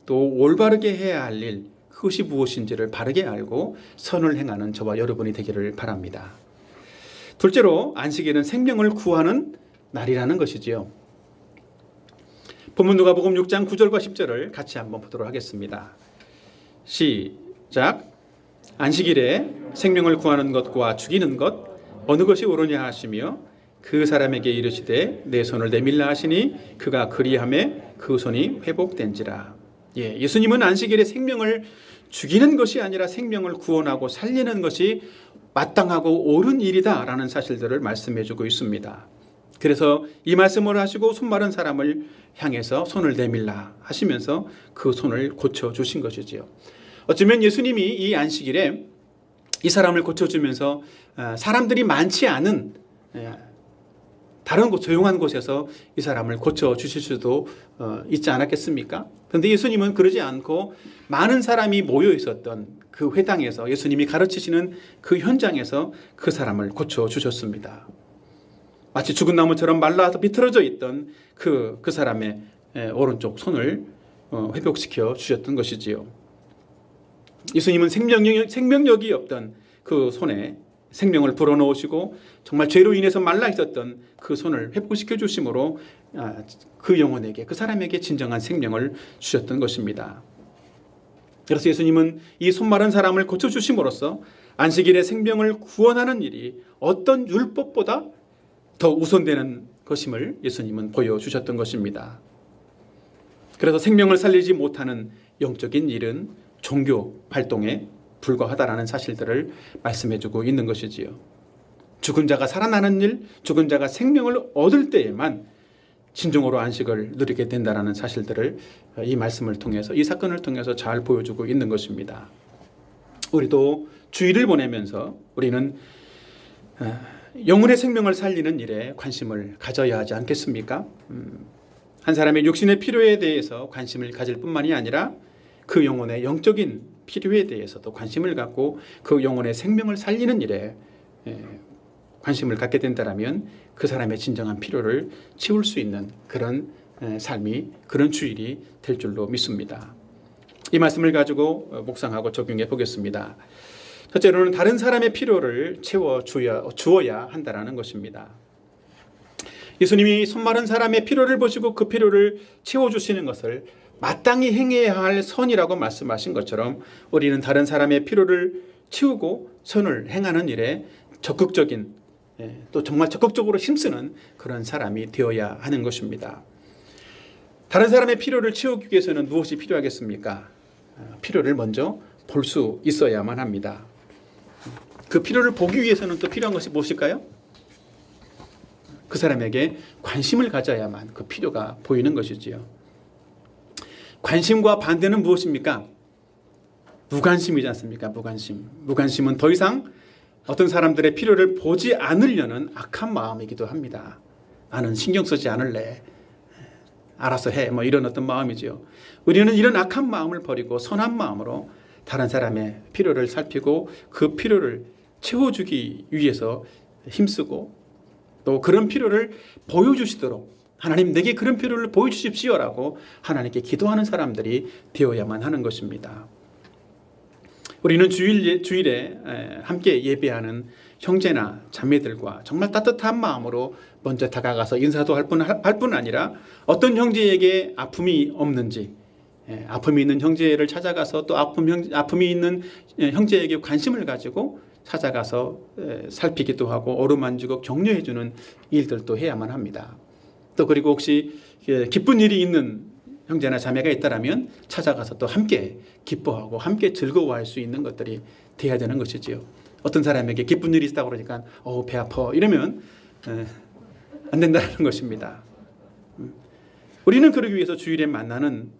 또 올바르게 해야 할 일, 그것이 무엇인지를 바르게 알고 선을 행하는 저와 여러분이 되기를 바랍니다. 둘째로, 안식일은 생명을 구하는 날이라는 것이지요. 본문 누가복음 6장 9절과 10절을 같이 한번 보도록 하겠습니다. 시작. 안식일에 생명을 구하는 것과 죽이는 것 어느 것이 옳으냐 하시며 그 사람에게 이르시되 내 손을 내밀라 하시니 그가 그리하매 그 손이 회복된지라. 예수님은 안식일에 생명을 죽이는 것이 아니라 생명을 구원하고 살리는 것이 마땅하고 옳은 일이다라는 사실들을 말씀해주고 있습니다. 그래서 이 말씀을 하시고 손 마른 사람을 향해서 손을 내밀라 하시면서 그 손을 고쳐주신 것이지요. 어쩌면 예수님이 이 안식일에 이 사람을 고쳐주면서 사람들이 많지 않은 다른 곳, 조용한 곳에서 이 사람을 고쳐주실 수도 있지 않았겠습니까? 그런데 예수님은 그러지 않고 많은 사람이 모여 있었던 그 회당에서, 예수님이 가르치시는 그 현장에서 그 사람을 고쳐주셨습니다. 마치 죽은 나무처럼 말라서 비틀어져 있던 그 사람의 오른쪽 손을 회복시켜 주셨던 것이지요. 예수님은 생명력이 없던 그 손에 생명을 불어넣으시고 정말 죄로 인해서 말라 있었던 그 손을 회복시켜 주심으로 그 영혼에게, 그 사람에게 진정한 생명을 주셨던 것입니다. 그래서 예수님은 이 손 마른 사람을 고쳐주심으로써 안식일에 생명을 구원하는 일이 어떤 율법보다 더 우선되는 것임을 예수님은 보여주셨던 것입니다. 그래서 생명을 살리지 못하는 영적인 일은 종교 활동에 불과하다라는 사실들을 말씀해주고 있는 것이지요. 죽은 자가 살아나는 일, 죽은 자가 생명을 얻을 때에만 진정으로 안식을 누리게 된다라는 사실들을 이 말씀을 통해서, 이 사건을 통해서 잘 보여주고 있는 것입니다. 우리도 주일을 보내면서 우리는 영혼의 생명을 살리는 일에 관심을 가져야 하지 않겠습니까? 한 사람의 육신의 필요에 대해서 관심을 가질 뿐만이 아니라 그 영혼의 영적인 필요에 대해서도 관심을 갖고 그 영혼의 생명을 살리는 일에 관심을 갖게 된다면 그 사람의 진정한 필요를 채울 수 있는 그런 삶이, 그런 주일이 될 줄로 믿습니다. 이 말씀을 가지고 묵상하고 적용해 보겠습니다. 첫째로는 다른 사람의 필요를 주어야 한다는 것입니다. 예수님이 손 마른 사람의 필요를 보시고 그 필요를 채워주시는 것을 마땅히 행해야 할 선이라고 말씀하신 것처럼 우리는 다른 사람의 필요를 채우고 선을 행하는 일에 적극적인, 또 정말 적극적으로 힘쓰는 그런 사람이 되어야 하는 것입니다. 다른 사람의 필요를 채우기 위해서는 무엇이 필요하겠습니까? 필요를 먼저 볼 수 있어야만 합니다. 그 필요를 보기 위해서는 또 필요한 것이 무엇일까요? 그 사람에게 관심을 가져야만 그 필요가 보이는 것이지요. 관심과 반대는 무엇입니까? 무관심이지 않습니까? 무관심. 무관심은 더 이상 어떤 사람들의 필요를 보지 않으려는 악한 마음이기도 합니다. 나는 신경 쓰지 않을래. 알아서 해. 뭐 이런 어떤 마음이지요. 우리는 이런 악한 마음을 버리고 선한 마음으로 다른 사람의 필요를 살피고 그 필요를 채워주기 위해서 힘쓰고 또 그런 필요를 보여주시도록 하나님 내게 그런 필요를 보여주십시오라고 하나님께 기도하는 사람들이 되어야만 하는 것입니다. 우리는 주일에 함께 예배하는 형제나 자매들과 정말 따뜻한 마음으로 먼저 다가가서 인사도 할 뿐 아니라 어떤 형제에게 아픔이 없는지 아픔이 있는 형제를 찾아가서 또 아픔이 있는 형제에게 관심을 가지고 찾아가서 살피기도 하고 어루만지고 격려해주는 일들도 해야만 합니다. 또 그리고 혹시 기쁜 일이 있는 형제나 자매가 있다라면 찾아가서 또 함께 기뻐하고 함께 즐거워할 수 있는 것들이 돼야 되는 것이지요. 어떤 사람에게 기쁜 일이 있다고 그러니까 배 아파 이러면 안 된다는 것입니다. 우리는 그러기 위해서 주일에 만나는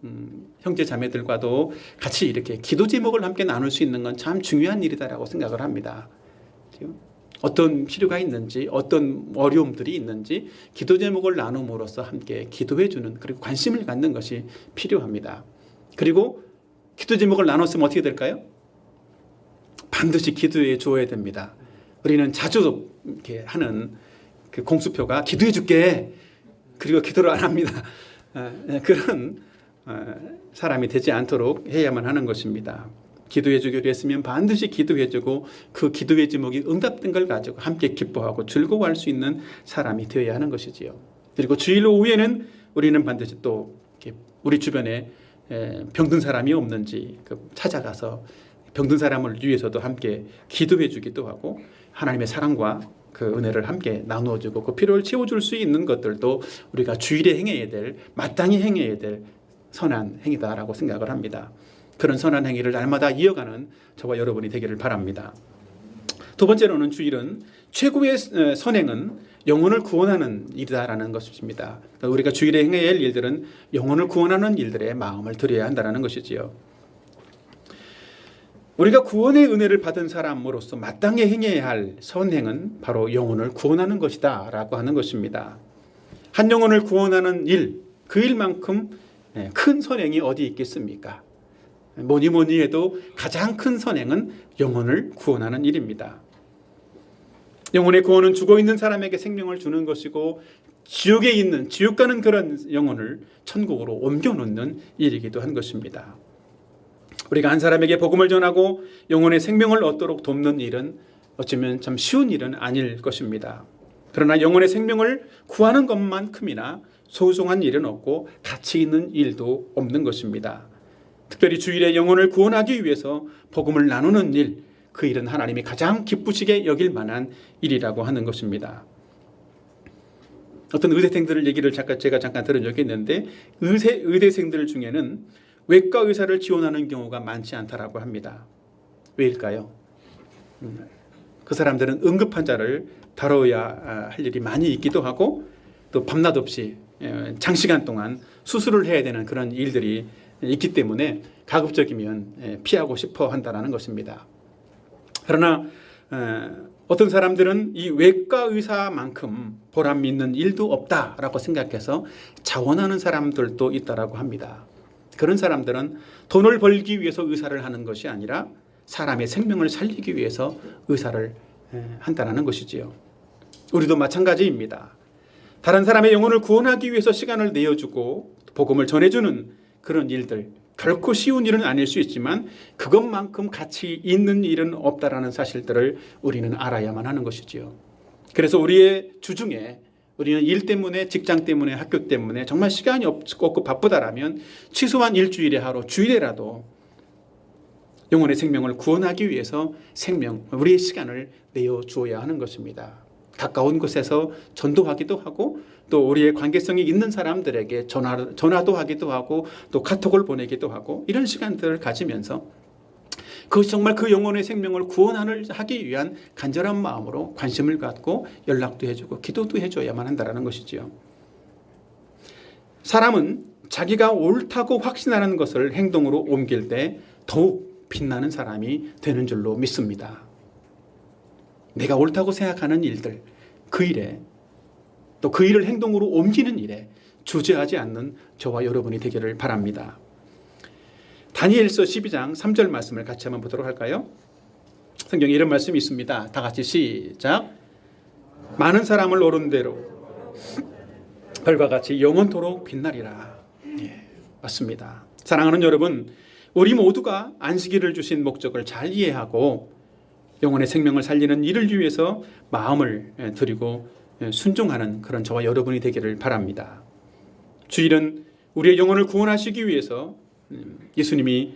형제 자매들과도 같이 이렇게 기도 제목을 함께 나눌 수 있는 건 참 중요한 일이다라고 생각을 합니다. 어떤 필요가 있는지 어떤 어려움들이 있는지 기도 제목을 나눔으로써 함께 기도해 주는 그리고 관심을 갖는 것이 필요합니다. 그리고 기도 제목을 나눴으면 어떻게 될까요? 반드시 기도해 주어야 됩니다. 우리는 자주 이렇게 하는 그 공수표가 기도해 줄게 그리고 기도를 안 합니다. 그런 사람이 되지 않도록 해야만 하는 것입니다. 기도해 주기로 했으면 반드시 기도해 주고 그 기도의 제목이 응답된 걸 가지고 함께 기뻐하고 즐거워할 수 있는 사람이 되어야 하는 것이지요. 그리고 주일 오후에는 우리는 반드시 또 우리 주변에 병든 사람이 없는지 찾아가서 병든 사람을 위해서도 함께 기도해 주기도 하고 하나님의 사랑과 그 은혜를 함께 나누어 주고 그 필요를 채워줄 수 있는 것들도 우리가 주일에 행해야 될 마땅히 행해야 될 선한 행위다라고 생각을 합니다. 그런 선한 행위를 날마다 이어가는 저와 여러분이 되기를 바랍니다. 두 번째로는 주일은 최고의 선행은 영혼을 구원하는 일이다라는 것입니다. 그러니까 우리가 주일에 행해야 할 일들은 영혼을 구원하는 일들에 마음을 들여야 한다는 것이지요. 우리가 구원의 은혜를 받은 사람으로서 마땅히 행해야 할 선행은 바로 영혼을 구원하는 것이다 라고 하는 것입니다. 한 영혼을 구원하는 일, 그 일만큼 큰 선행이 어디 있겠습니까? 뭐니 해도 가장 큰 선행은 영혼을 구원하는 일입니다. 영혼의 구원은 죽어있는 사람에게 생명을 주는 것이고 지옥에 있는 지옥 가는 그런 영혼을 천국으로 옮겨놓는 일이기도 한 것입니다. 우리가 한 사람에게 복음을 전하고 영혼의 생명을 얻도록 돕는 일은 어쩌면 참 쉬운 일은 아닐 것입니다. 그러나 영혼의 생명을 구하는 것만큼이나 소중한 일은 없고 가치 있는 일도 없는 것입니다. 특별히 주일에 영혼을 구원하기 위해서 복음을 나누는 일, 그 일은 하나님이 가장 기쁘시게 여길 만한 일이라고 하는 것입니다. 어떤 의대생들을 얘기를 제가 잠깐 들은 적이 있는데 의대생들 중에는 외과 의사를 지원하는 경우가 많지 않다라고 합니다. 왜일까요? 그 사람들은 응급 환자를 다뤄야 할 일이 많이 있기도 하고 또 밤낮 없이 장시간 동안 수술을 해야 되는 그런 일들이 있기 때문에 가급적이면 피하고 싶어 한다는 것입니다. 그러나 어떤 사람들은 이 외과 의사만큼 보람 있는 일도 없다라고 생각해서 자원하는 사람들도 있다라고 합니다. 그런 사람들은 돈을 벌기 위해서 의사를 하는 것이 아니라 사람의 생명을 살리기 위해서 의사를 한다는 것이지요. 우리도 마찬가지입니다. 다른 사람의 영혼을 구원하기 위해서 시간을 내어주고 복음을 전해주는 그런 일들, 결코 쉬운 일은 아닐 수 있지만 그것만큼 가치 있는 일은 없다라는 사실들을 우리는 알아야만 하는 것이지요. 그래서 우리의 주중에 우리는 일 때문에 직장 때문에 학교 때문에 정말 시간이 없고 바쁘다라면 최소한 일주일에 하루 주일에라도 영혼의 생명을 구원하기 위해서 우리의 시간을 내어 주어야 하는 것입니다. 가까운 곳에서 전도하기도 하고 또 우리의 관계성이 있는 사람들에게 전화도 하기도 하고 또 카톡을 보내기도 하고 이런 시간들을 가지면서 그것이 정말 그 영혼의 생명을 구원하기 위한 간절한 마음으로 관심을 갖고 연락도 해주고 기도도 해줘야만 한다는 것이지요. 사람은 자기가 옳다고 확신하는 것을 행동으로 옮길 때 더욱 빛나는 사람이 되는 줄로 믿습니다. 내가 옳다고 생각하는 일들, 그 일에 또 그 일을 행동으로 옮기는 일에 주저하지 않는 저와 여러분이 되기를 바랍니다. 다니엘서 12장 3절 말씀을 같이 한번 보도록 할까요? 성경에 이런 말씀이 있습니다. 다 같이 시작. 많은 사람을 오른 대로 별과 같이 영원토록 빛나리라. 예, 맞습니다. 사랑하는 여러분, 우리 모두가 안식일을 주신 목적을 잘 이해하고 영혼의 생명을 살리는 일을 위해서 마음을 드리고 순종하는 그런 저와 여러분이 되기를 바랍니다. 주일은 우리의 영혼을 구원하시기 위해서 예수님이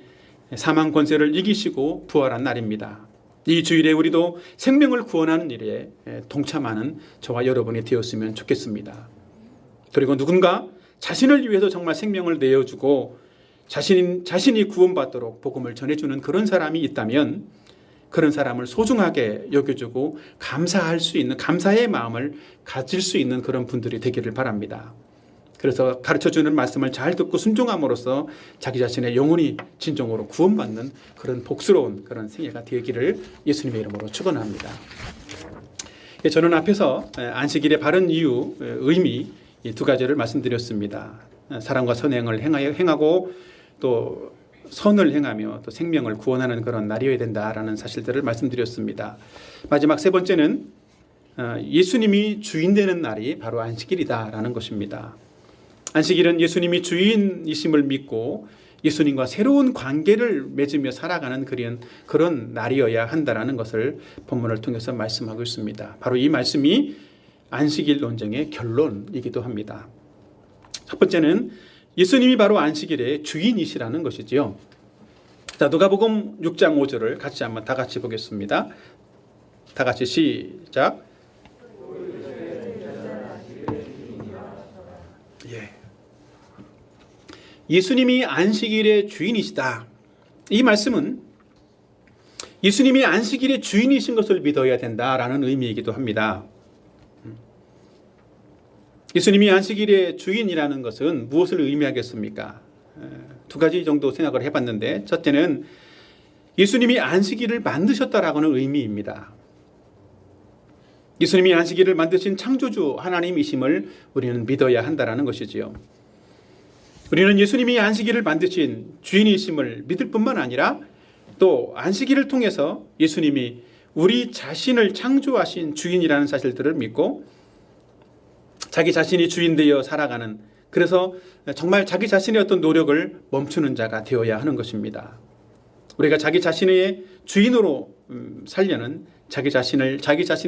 사망 권세를 이기시고 부활한 날입니다. 이 주일에 우리도 생명을 구원하는 일에 동참하는 저와 여러분이 되었으면 좋겠습니다. 그리고 누군가 자신을 위해서 정말 생명을 내어주고 자신이 구원받도록 복음을 전해주는 그런 사람이 있다면 그런 사람을 소중하게 여겨주고 감사할 수 있는, 감사의 마음을 가질 수 있는 그런 분들이 되기를 바랍니다. 그래서 가르쳐주는 말씀을 잘 듣고 순종함으로써 자기 자신의 영혼이 진정으로 구원받는 그런 복스러운 그런 생애가 되기를 예수님의 이름으로 축원합니다. 저는 앞에서 안식일의 바른 이유, 의미 이 두 가지를 말씀드렸습니다. 사랑과 선행을 행하고 또 선을 행하며 또 생명을 구원하는 그런 날이어야 된다라는 사실들을 말씀드렸습니다. 마지막 세 번째는 예수님이 주인 되는 날이 바로 안식일이다라는 것입니다. 안식일은 예수님이 주인이심을 믿고 예수님과 새로운 관계를 맺으며 살아가는 그런 날이어야 한다는 것을 본문을 통해서 말씀하고 있습니다. 바로 이 말씀이 안식일 논쟁의 결론이기도 합니다. 첫 번째는 예수님이 바로 안식일의 주인이시라는 것이지요. 자, 누가복음 6장 5절을 같이 한번 다 같이 보겠습니다. 다 같이 시작. 예. 예수님이 안식일의 주인이시다. 이 말씀은 예수님이 안식일의 주인이신 것을 믿어야 된다라는 의미이기도 합니다. 예수님이 안식일의 주인이라는 것은 무엇을 의미하겠습니까? 두 가지 정도 생각을 해봤는데 첫째는 예수님이 안식일을 만드셨다라고는 의미입니다. 예수님이 안식일을 만드신 창조주 하나님이심을 우리는 믿어야 한다는 것이지요. 우리는 예수님이 안식일을 만드신 주인이심을 믿을 뿐만 아니라 또 안식일을 통해서 예수님이 우리 자신을 창조하신 주인이라는 사실들을 믿고 자기 자신이 주인 되어 살아가는, 그래서 정말 자기 자신의 어떤 노력을 멈추는 자가 되어야 하는 것입니다. 우리가 자기 자신의 주인으로 살려는 자기 자신의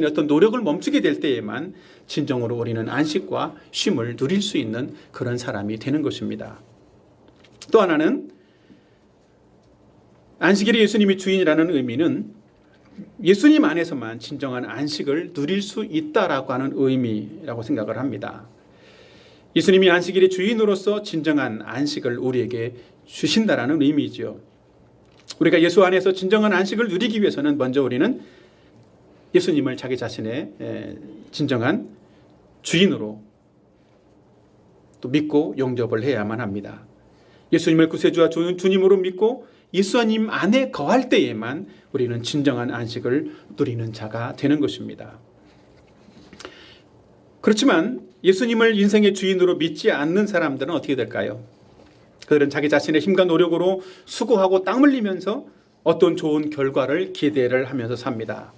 어떤 노력을 멈추게 될 때에만 진정으로 우리는 안식과 쉼을 누릴 수 있는 그런 사람이 되는 것입니다. 또 하나는 안식일이 예수님이 주인이라는 의미는 예수님 안에서만 진정한 안식을 누릴 수 있다라고 하는 의미라고 생각을 합니다. 예수님이 안식일의 주인으로서 진정한 안식을 우리에게 주신다라는 의미죠. 우리가 예수 안에서 진정한 안식을 누리기 위해서는 먼저 우리는 예수님을 자기 자신의 진정한 주인으로 또 믿고 영접을 해야만 합니다. 예수님을 구세주와 주님으로 믿고 예수님 안에 거할 때에만 우리는 진정한 안식을 누리는 자가 되는 것입니다. 그렇지만 예수님을 인생의 주인으로 믿지 않는 사람들은 어떻게 될까요? 그들은 자기 자신의 힘과 노력으로 수고하고 땀 흘리면서 어떤 좋은 결과를 기대를 하면서 삽니다.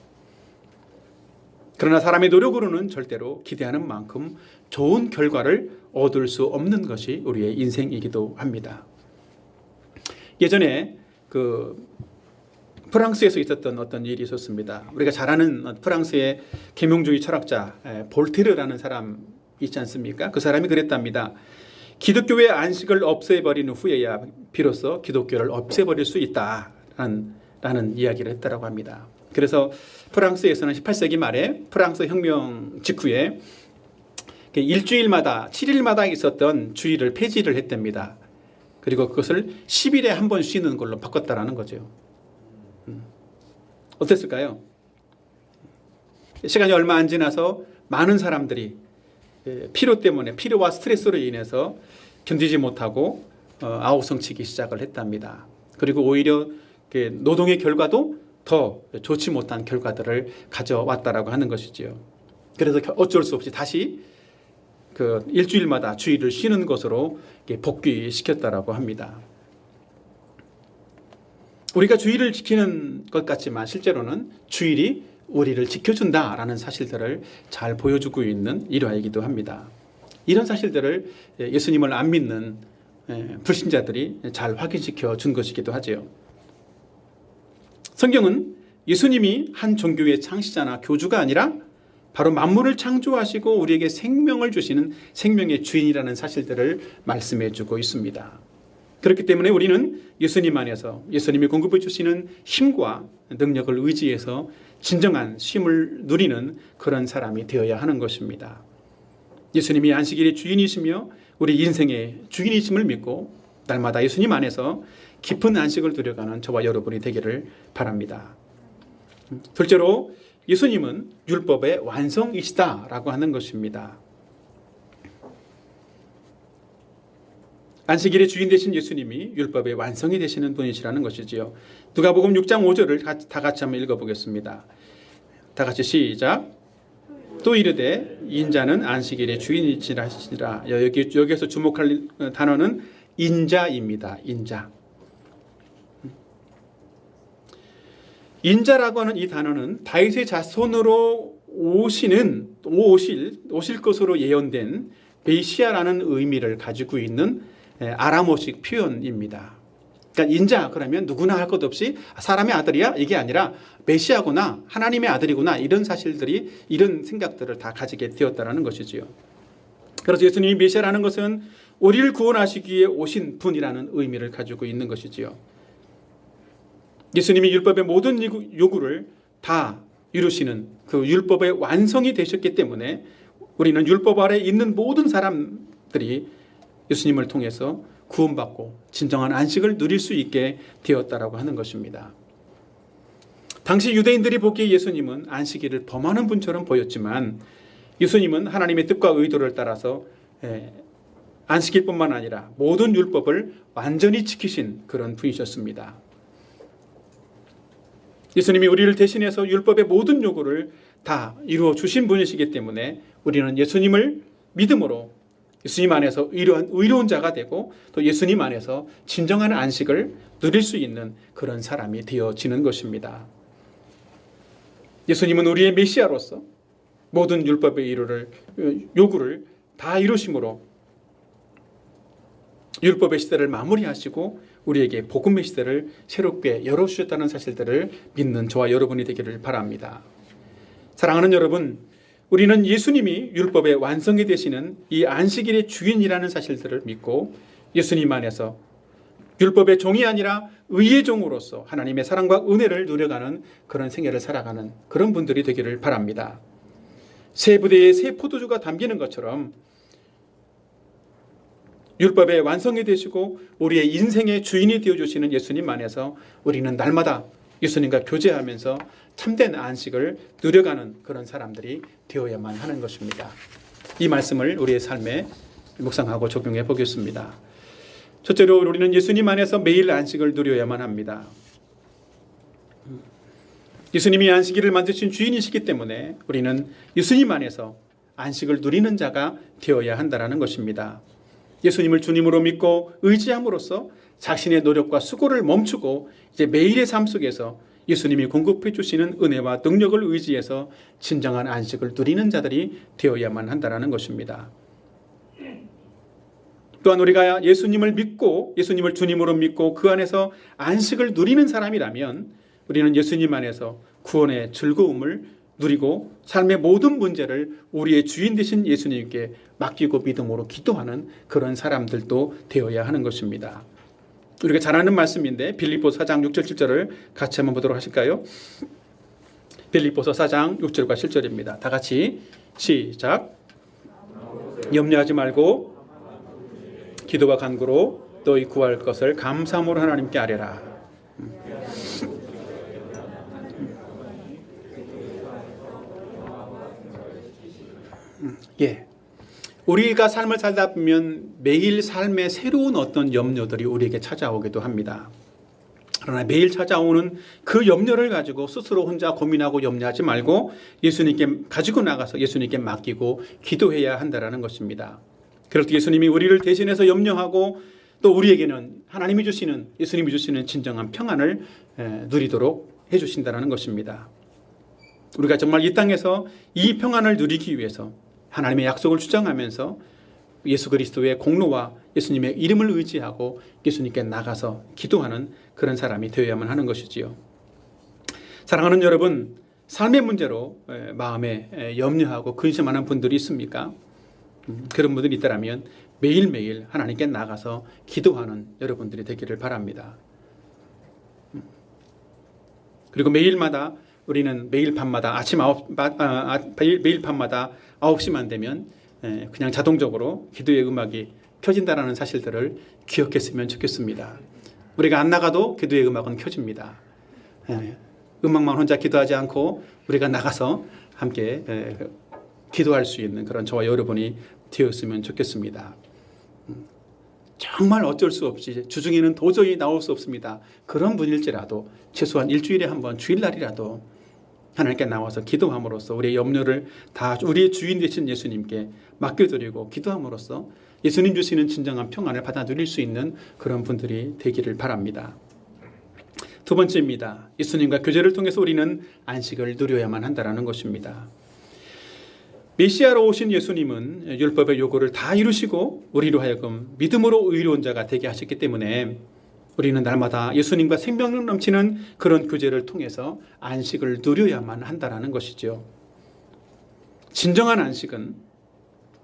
그러나 사람의 노력으로는 절대로 기대하는 만큼 좋은 결과를 얻을 수 없는 것이 우리의 인생이기도 합니다. 예전에 프랑스에서 있었던 어떤 일이 있었습니다. 우리가 잘 아는 프랑스의 계명주의 철학자 볼테르라는 사람 있지 않습니까? 그 사람이 그랬답니다. 기독교의 안식을 없애버린 후에야 비로소 기독교를 없애버릴 수 있다라는 이야기를 했다고 합니다. 그래서 프랑스에서는 18세기 말에 프랑스 혁명 직후에 일주일마다 7일마다 있었던 주일을 폐지를 했답니다. 그리고 그것을 10일에 한 번 쉬는 걸로 바꿨다라는 거죠. 어땠을까요? 시간이 얼마 안 지나서 많은 사람들이 피로 때문에, 피로와 스트레스로 인해서 견디지 못하고 아우성치기 시작을 했답니다. 그리고 오히려 노동의 결과도 더 좋지 못한 결과들을 가져왔다라고 하는 것이지요. 그래서 어쩔 수 없이 다시 그 일주일마다 주일을 쉬는 것으로 복귀시켰다라고 합니다. 우리가 주일을 지키는 것 같지만 실제로는 주일이 우리를 지켜준다라는 사실들을 잘 보여주고 있는 일화이기도 합니다. 이런 사실들을 예수님을 안 믿는 불신자들이 잘 확인시켜 준 것이기도 하죠. 성경은 예수님이 한 종교의 창시자나 교주가 아니라 바로 만물을 창조하시고 우리에게 생명을 주시는 생명의 주인이라는 사실들을 말씀해 주고 있습니다. 그렇기 때문에 우리는 예수님 안에서 예수님이 공급해 주시는 힘과 능력을 의지해서 진정한 쉼을 누리는 그런 사람이 되어야 하는 것입니다. 예수님이 안식일의 주인이시며 우리 인생의 주인이심을 믿고 날마다 예수님 안에서 깊은 안식을 누려가는 저와 여러분이 되기를 바랍니다. 둘째로 예수님은 율법의 완성이시다라고 하는 것입니다. 안식일의 주인 되신 예수님이 율법의 완성이 되시는 분이시라는 것이지요. 누가복음 6장 5절을 다 같이 한번 읽어보겠습니다. 다 같이 시작. 또 이르되 인자는 안식일의 주인이시라 하시니라. 여기에서 주목할 단어는 인자입니다. 인자. 인자라고 하는 이 단어는 다윗의 자손으로 오실 것으로 예언된 메시아라는 의미를 가지고 있는 아람어식 표현입니다. 그러니까 인자 그러면 누구나 할 것 없이 사람의 아들이야? 이게 아니라 메시아구나, 하나님의 아들이구나, 이런 사실들이, 이런 생각들을 다 가지게 되었다는 것이지요. 그래서 예수님이 메시아라는 것은 우리를 구원하시기 위해 오신 분이라는 의미를 가지고 있는 것이지요. 예수님이 율법의 모든 요구를 다 이루시는 그 율법의 완성이 되셨기 때문에 우리는 율법 아래 있는 모든 사람들이 예수님을 통해서 구원받고 진정한 안식을 누릴 수 있게 되었다라고 하는 것입니다. 당시 유대인들이 보기에 예수님은 안식일을 범하는 분처럼 보였지만 예수님은 하나님의 뜻과 의도를 따라서 안식일뿐만 아니라 모든 율법을 완전히 지키신 그런 분이셨습니다. 예수님이 우리를 대신해서 율법의 모든 요구를 다 이루어 주신 분이시기 때문에 우리는 예수님을 믿음으로 예수님 안에서 의로운 자가 되고 또 예수님 안에서 진정한 안식을 누릴 수 있는 그런 사람이 되어지는 것입니다. 예수님은 우리의 메시아로서 모든 율법의 요구를 다 이루심으로 율법의 시대를 마무리하시고 우리에게 복음의 시대를 새롭게 열어주셨다는 사실들을 믿는 저와 여러분이 되기를 바랍니다. 사랑하는 여러분, 우리는 예수님이 율법의 완성이 되시는 이 안식일의 주인이라는 사실들을 믿고 예수님 안에서 율법의 종이 아니라 의의 종으로서 하나님의 사랑과 은혜를 누려가는 그런 생애를 살아가는 그런 분들이 되기를 바랍니다. 새 부대에 새 포도주가 담기는 것처럼 율법의 완성이 되시고 우리의 인생의 주인이 되어주시는 예수님 안에서 우리는 날마다 예수님과 교제하면서 참된 안식을 누려가는 그런 사람들이 되어야만 하는 것입니다. 이 말씀을 우리의 삶에 묵상하고 적용해 보겠습니다. 첫째로 우리는 예수님 안에서 매일 안식을 누려야만 합니다. 예수님이 안식일을 만드신 주인이시기 때문에 우리는 예수님 안에서 안식을 누리는 자가 되어야 한다는 것입니다. 예수님을 주님으로 믿고 의지함으로써 자신의 노력과 수고를 멈추고 이제 매일의 삶 속에서 예수님이 공급해 주시는 은혜와 능력을 의지해서 진정한 안식을 누리는 자들이 되어야만 한다는 것입니다. 또한 우리가 예수님을 믿고 예수님을 주님으로 믿고 그 안에서 안식을 누리는 사람이라면 우리는 예수님 안에서 구원의 즐거움을 누리고 삶의 모든 문제를 우리의 주인 되신 예수님께 맡기고 믿음으로 기도하는 그런 사람들도 되어야 하는 것입니다. 우리가 잘 아는 말씀인데 빌립보서 4장 6절 7절을 같이 한번 보도록 하실까요? 빌립보서 4장 6절과 7절입니다. 다 같이 시작. 염려하지 말고 기도와 간구로 너희 구할 것을 감사함으로 하나님께 아뢰라. 예. 우리가 삶을 살다 보면 매일 삶에 새로운 어떤 염려들이 우리에게 찾아오기도 합니다. 그러나 매일 찾아오는 그 염려를 가지고 스스로 혼자 고민하고 염려하지 말고 예수님께 가지고 나가서 예수님께 맡기고 기도해야 한다는 것입니다. 그럴 때 예수님이 우리를 대신해서 염려하고 또 우리에게는 하나님이 주시는, 예수님이 주시는 진정한 평안을 누리도록 해주신다는 것입니다. 우리가 정말 이 땅에서 이 평안을 누리기 위해서 하나님의 약속을 주장하면서 예수 그리스도의 공로와 예수님의 이름을 의지하고 예수님께 나가서 기도하는 그런 사람이 되어야만 하는 것이지요. 사랑하는 여러분, 삶의 문제로 마음에 염려하고 근심하는 분들이 있습니까? 그런 분들이 있다면 매일매일 하나님께 나가서 기도하는 여러분들이 되기를 바랍니다. 그리고 매일마다 우리는 매일 밤마다 매일 밤마다 9시만 되면 그냥 자동적으로 기도의 음악이 켜진다는 사실들을 기억했으면 좋겠습니다. 우리가 안 나가도 기도의 음악은 켜집니다. 음악만 혼자 기도하지 않고 우리가 나가서 함께 기도할 수 있는 그런 저와 여러분이 되었으면 좋겠습니다. 정말 어쩔 수 없이 주중에는 도저히 나올 수 없습니다. 그런 분일지라도 최소한 일주일에 한 번 주일날이라도 하나님께 나와서 기도함으로써 우리의 염려를 다 우리의 주인 되신 예수님께 맡겨드리고 기도함으로써 예수님 주시는 진정한 평안을 받아 누릴 수 있는 그런 분들이 되기를 바랍니다. 두 번째입니다. 예수님과 교제를 통해서 우리는 안식을 누려야만 한다는 것입니다. 메시아로 오신 예수님은 율법의 요구를 다 이루시고 우리로 하여금 믿음으로 의로운 자가 되게 하셨기 때문에 우리는 날마다 예수님과 생명력 넘치는 그런 교제를 통해서 안식을 누려야만 한다는 것이죠. 진정한 안식은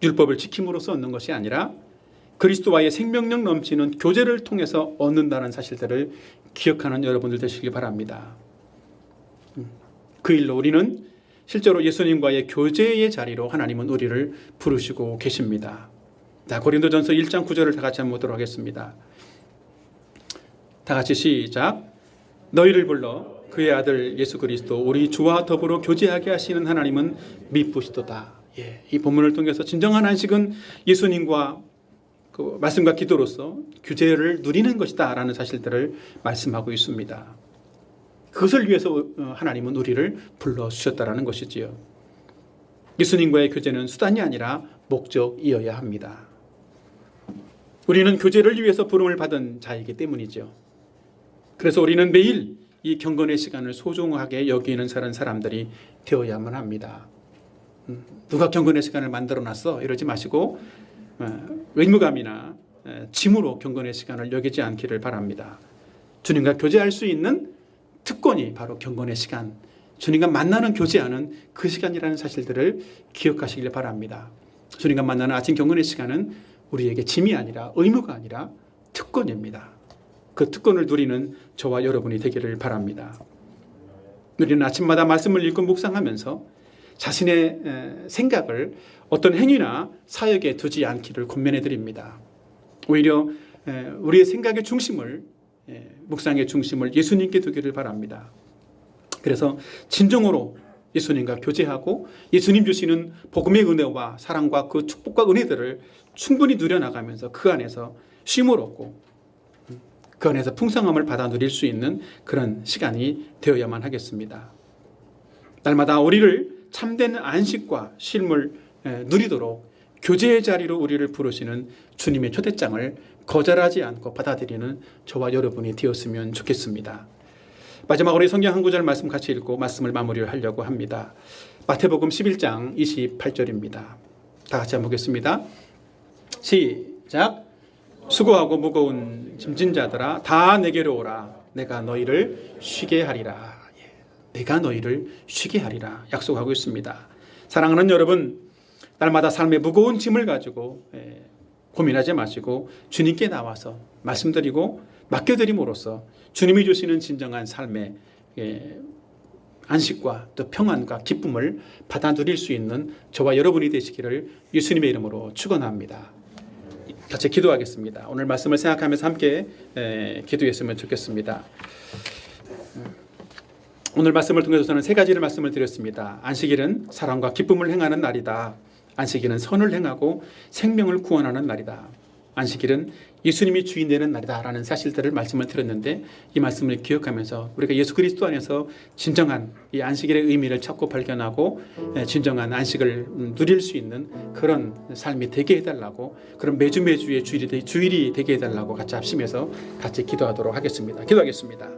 율법을 지킴으로써 얻는 것이 아니라 그리스도와의 생명력 넘치는 교제를 통해서 얻는다는 사실들을 기억하는 여러분들 되시기 바랍니다. 그 일로 우리는 실제로 예수님과의 교제의 자리로 하나님은 우리를 부르시고 계십니다. 자, 고린도전서 1장 9절을 다 같이 한번 보도록 하겠습니다. 다 같이 시작. 너희를 불러 그의 아들 예수 그리스도 우리 주와 더불어 교제하게 하시는 하나님은 미쁘시도다. 예, 이 본문을 통해서 진정한 안식은 예수님과 그 말씀과 기도로서 교제를 누리는 것이다 라는 사실들을 말씀하고 있습니다. 그것을 위해서 하나님은 우리를 불러주셨다는 것이지요. 예수님과의 교제는 수단이 아니라 목적이어야 합니다. 우리는 교제를 위해서 부름을 받은 자이기 때문이죠. 그래서 우리는 매일 이 경건의 시간을 소중하게 여기는 사람들이 되어야만 합니다. 누가 경건의 시간을 만들어놨어? 이러지 마시고 의무감이나 짐으로 경건의 시간을 여기지 않기를 바랍니다. 주님과 교제할 수 있는 특권이 바로 경건의 시간, 주님과 만나는 교제하는 그 시간이라는 사실들을 기억하시길 바랍니다. 주님과 만나는 아침 경건의 시간은 우리에게 짐이 아니라 의무가 아니라 특권입니다. 그 특권을 누리는 저와 여러분이 되기를 바랍니다. 우리는 아침마다 말씀을 읽고 묵상하면서 자신의 생각을 어떤 행위나 사역에 두지 않기를 권면해 드립니다. 오히려 우리의 생각의 중심을, 묵상의 중심을 예수님께 두기를 바랍니다. 그래서 진정으로 예수님과 교제하고 예수님 주시는 복음의 은혜와 사랑과 그 축복과 은혜들을 충분히 누려나가면서 그 안에서 쉼을 얻고 그 안에서 풍성함을 받아 누릴 수 있는 그런 시간이 되어야만 하겠습니다. 날마다 우리를 참된 안식과 쉼을 누리도록 교제의 자리로 우리를 부르시는 주님의 초대장을 거절하지 않고 받아들이는 저와 여러분이 되었으면 좋겠습니다. 마지막으로 성경 한 구절 말씀 같이 읽고 말씀을 마무리를 하려고 합니다. 마태복음 11장 28절입니다. 다 같이 한번 보겠습니다. 시작. 수고하고 무거운 짐진 자들아 다 내게로 오라. 내가 너희를 쉬게 하리라. 내가 너희를 쉬게 하리라 약속하고 있습니다. 사랑하는 여러분, 날마다 삶의 무거운 짐을 가지고 고민하지 마시고 주님께 나와서 말씀드리고 맡겨드림으로써 주님이 주시는 진정한 삶의 안식과 또 평안과 기쁨을 받아 누릴 수 있는 저와 여러분이 되시기를 예수님의 이름으로 축원합니다. 같이 기도하겠습니다. 오늘 말씀을 생각하면서 함께 기도했으면 좋겠습니다. 오늘 말씀을 통해서 저는 세 가지를 말씀을 드렸습니다. 안식일은 사랑과 기쁨을 행하는 날이다. 안식일은 선을 행하고 생명을 구원하는 날이다. 안식일은 예수님이 주인 되는 날이다라는 사실들을 말씀을 드렸는데 이 말씀을 기억하면서 우리가 예수 그리스도 안에서 진정한 이 안식일의 의미를 찾고 발견하고 진정한 안식을 누릴 수 있는 그런 삶이 되게 해달라고, 그런 매주매주의 주일이 되게 해달라고 같이 합심해서 같이 기도하도록 하겠습니다. 기도하겠습니다.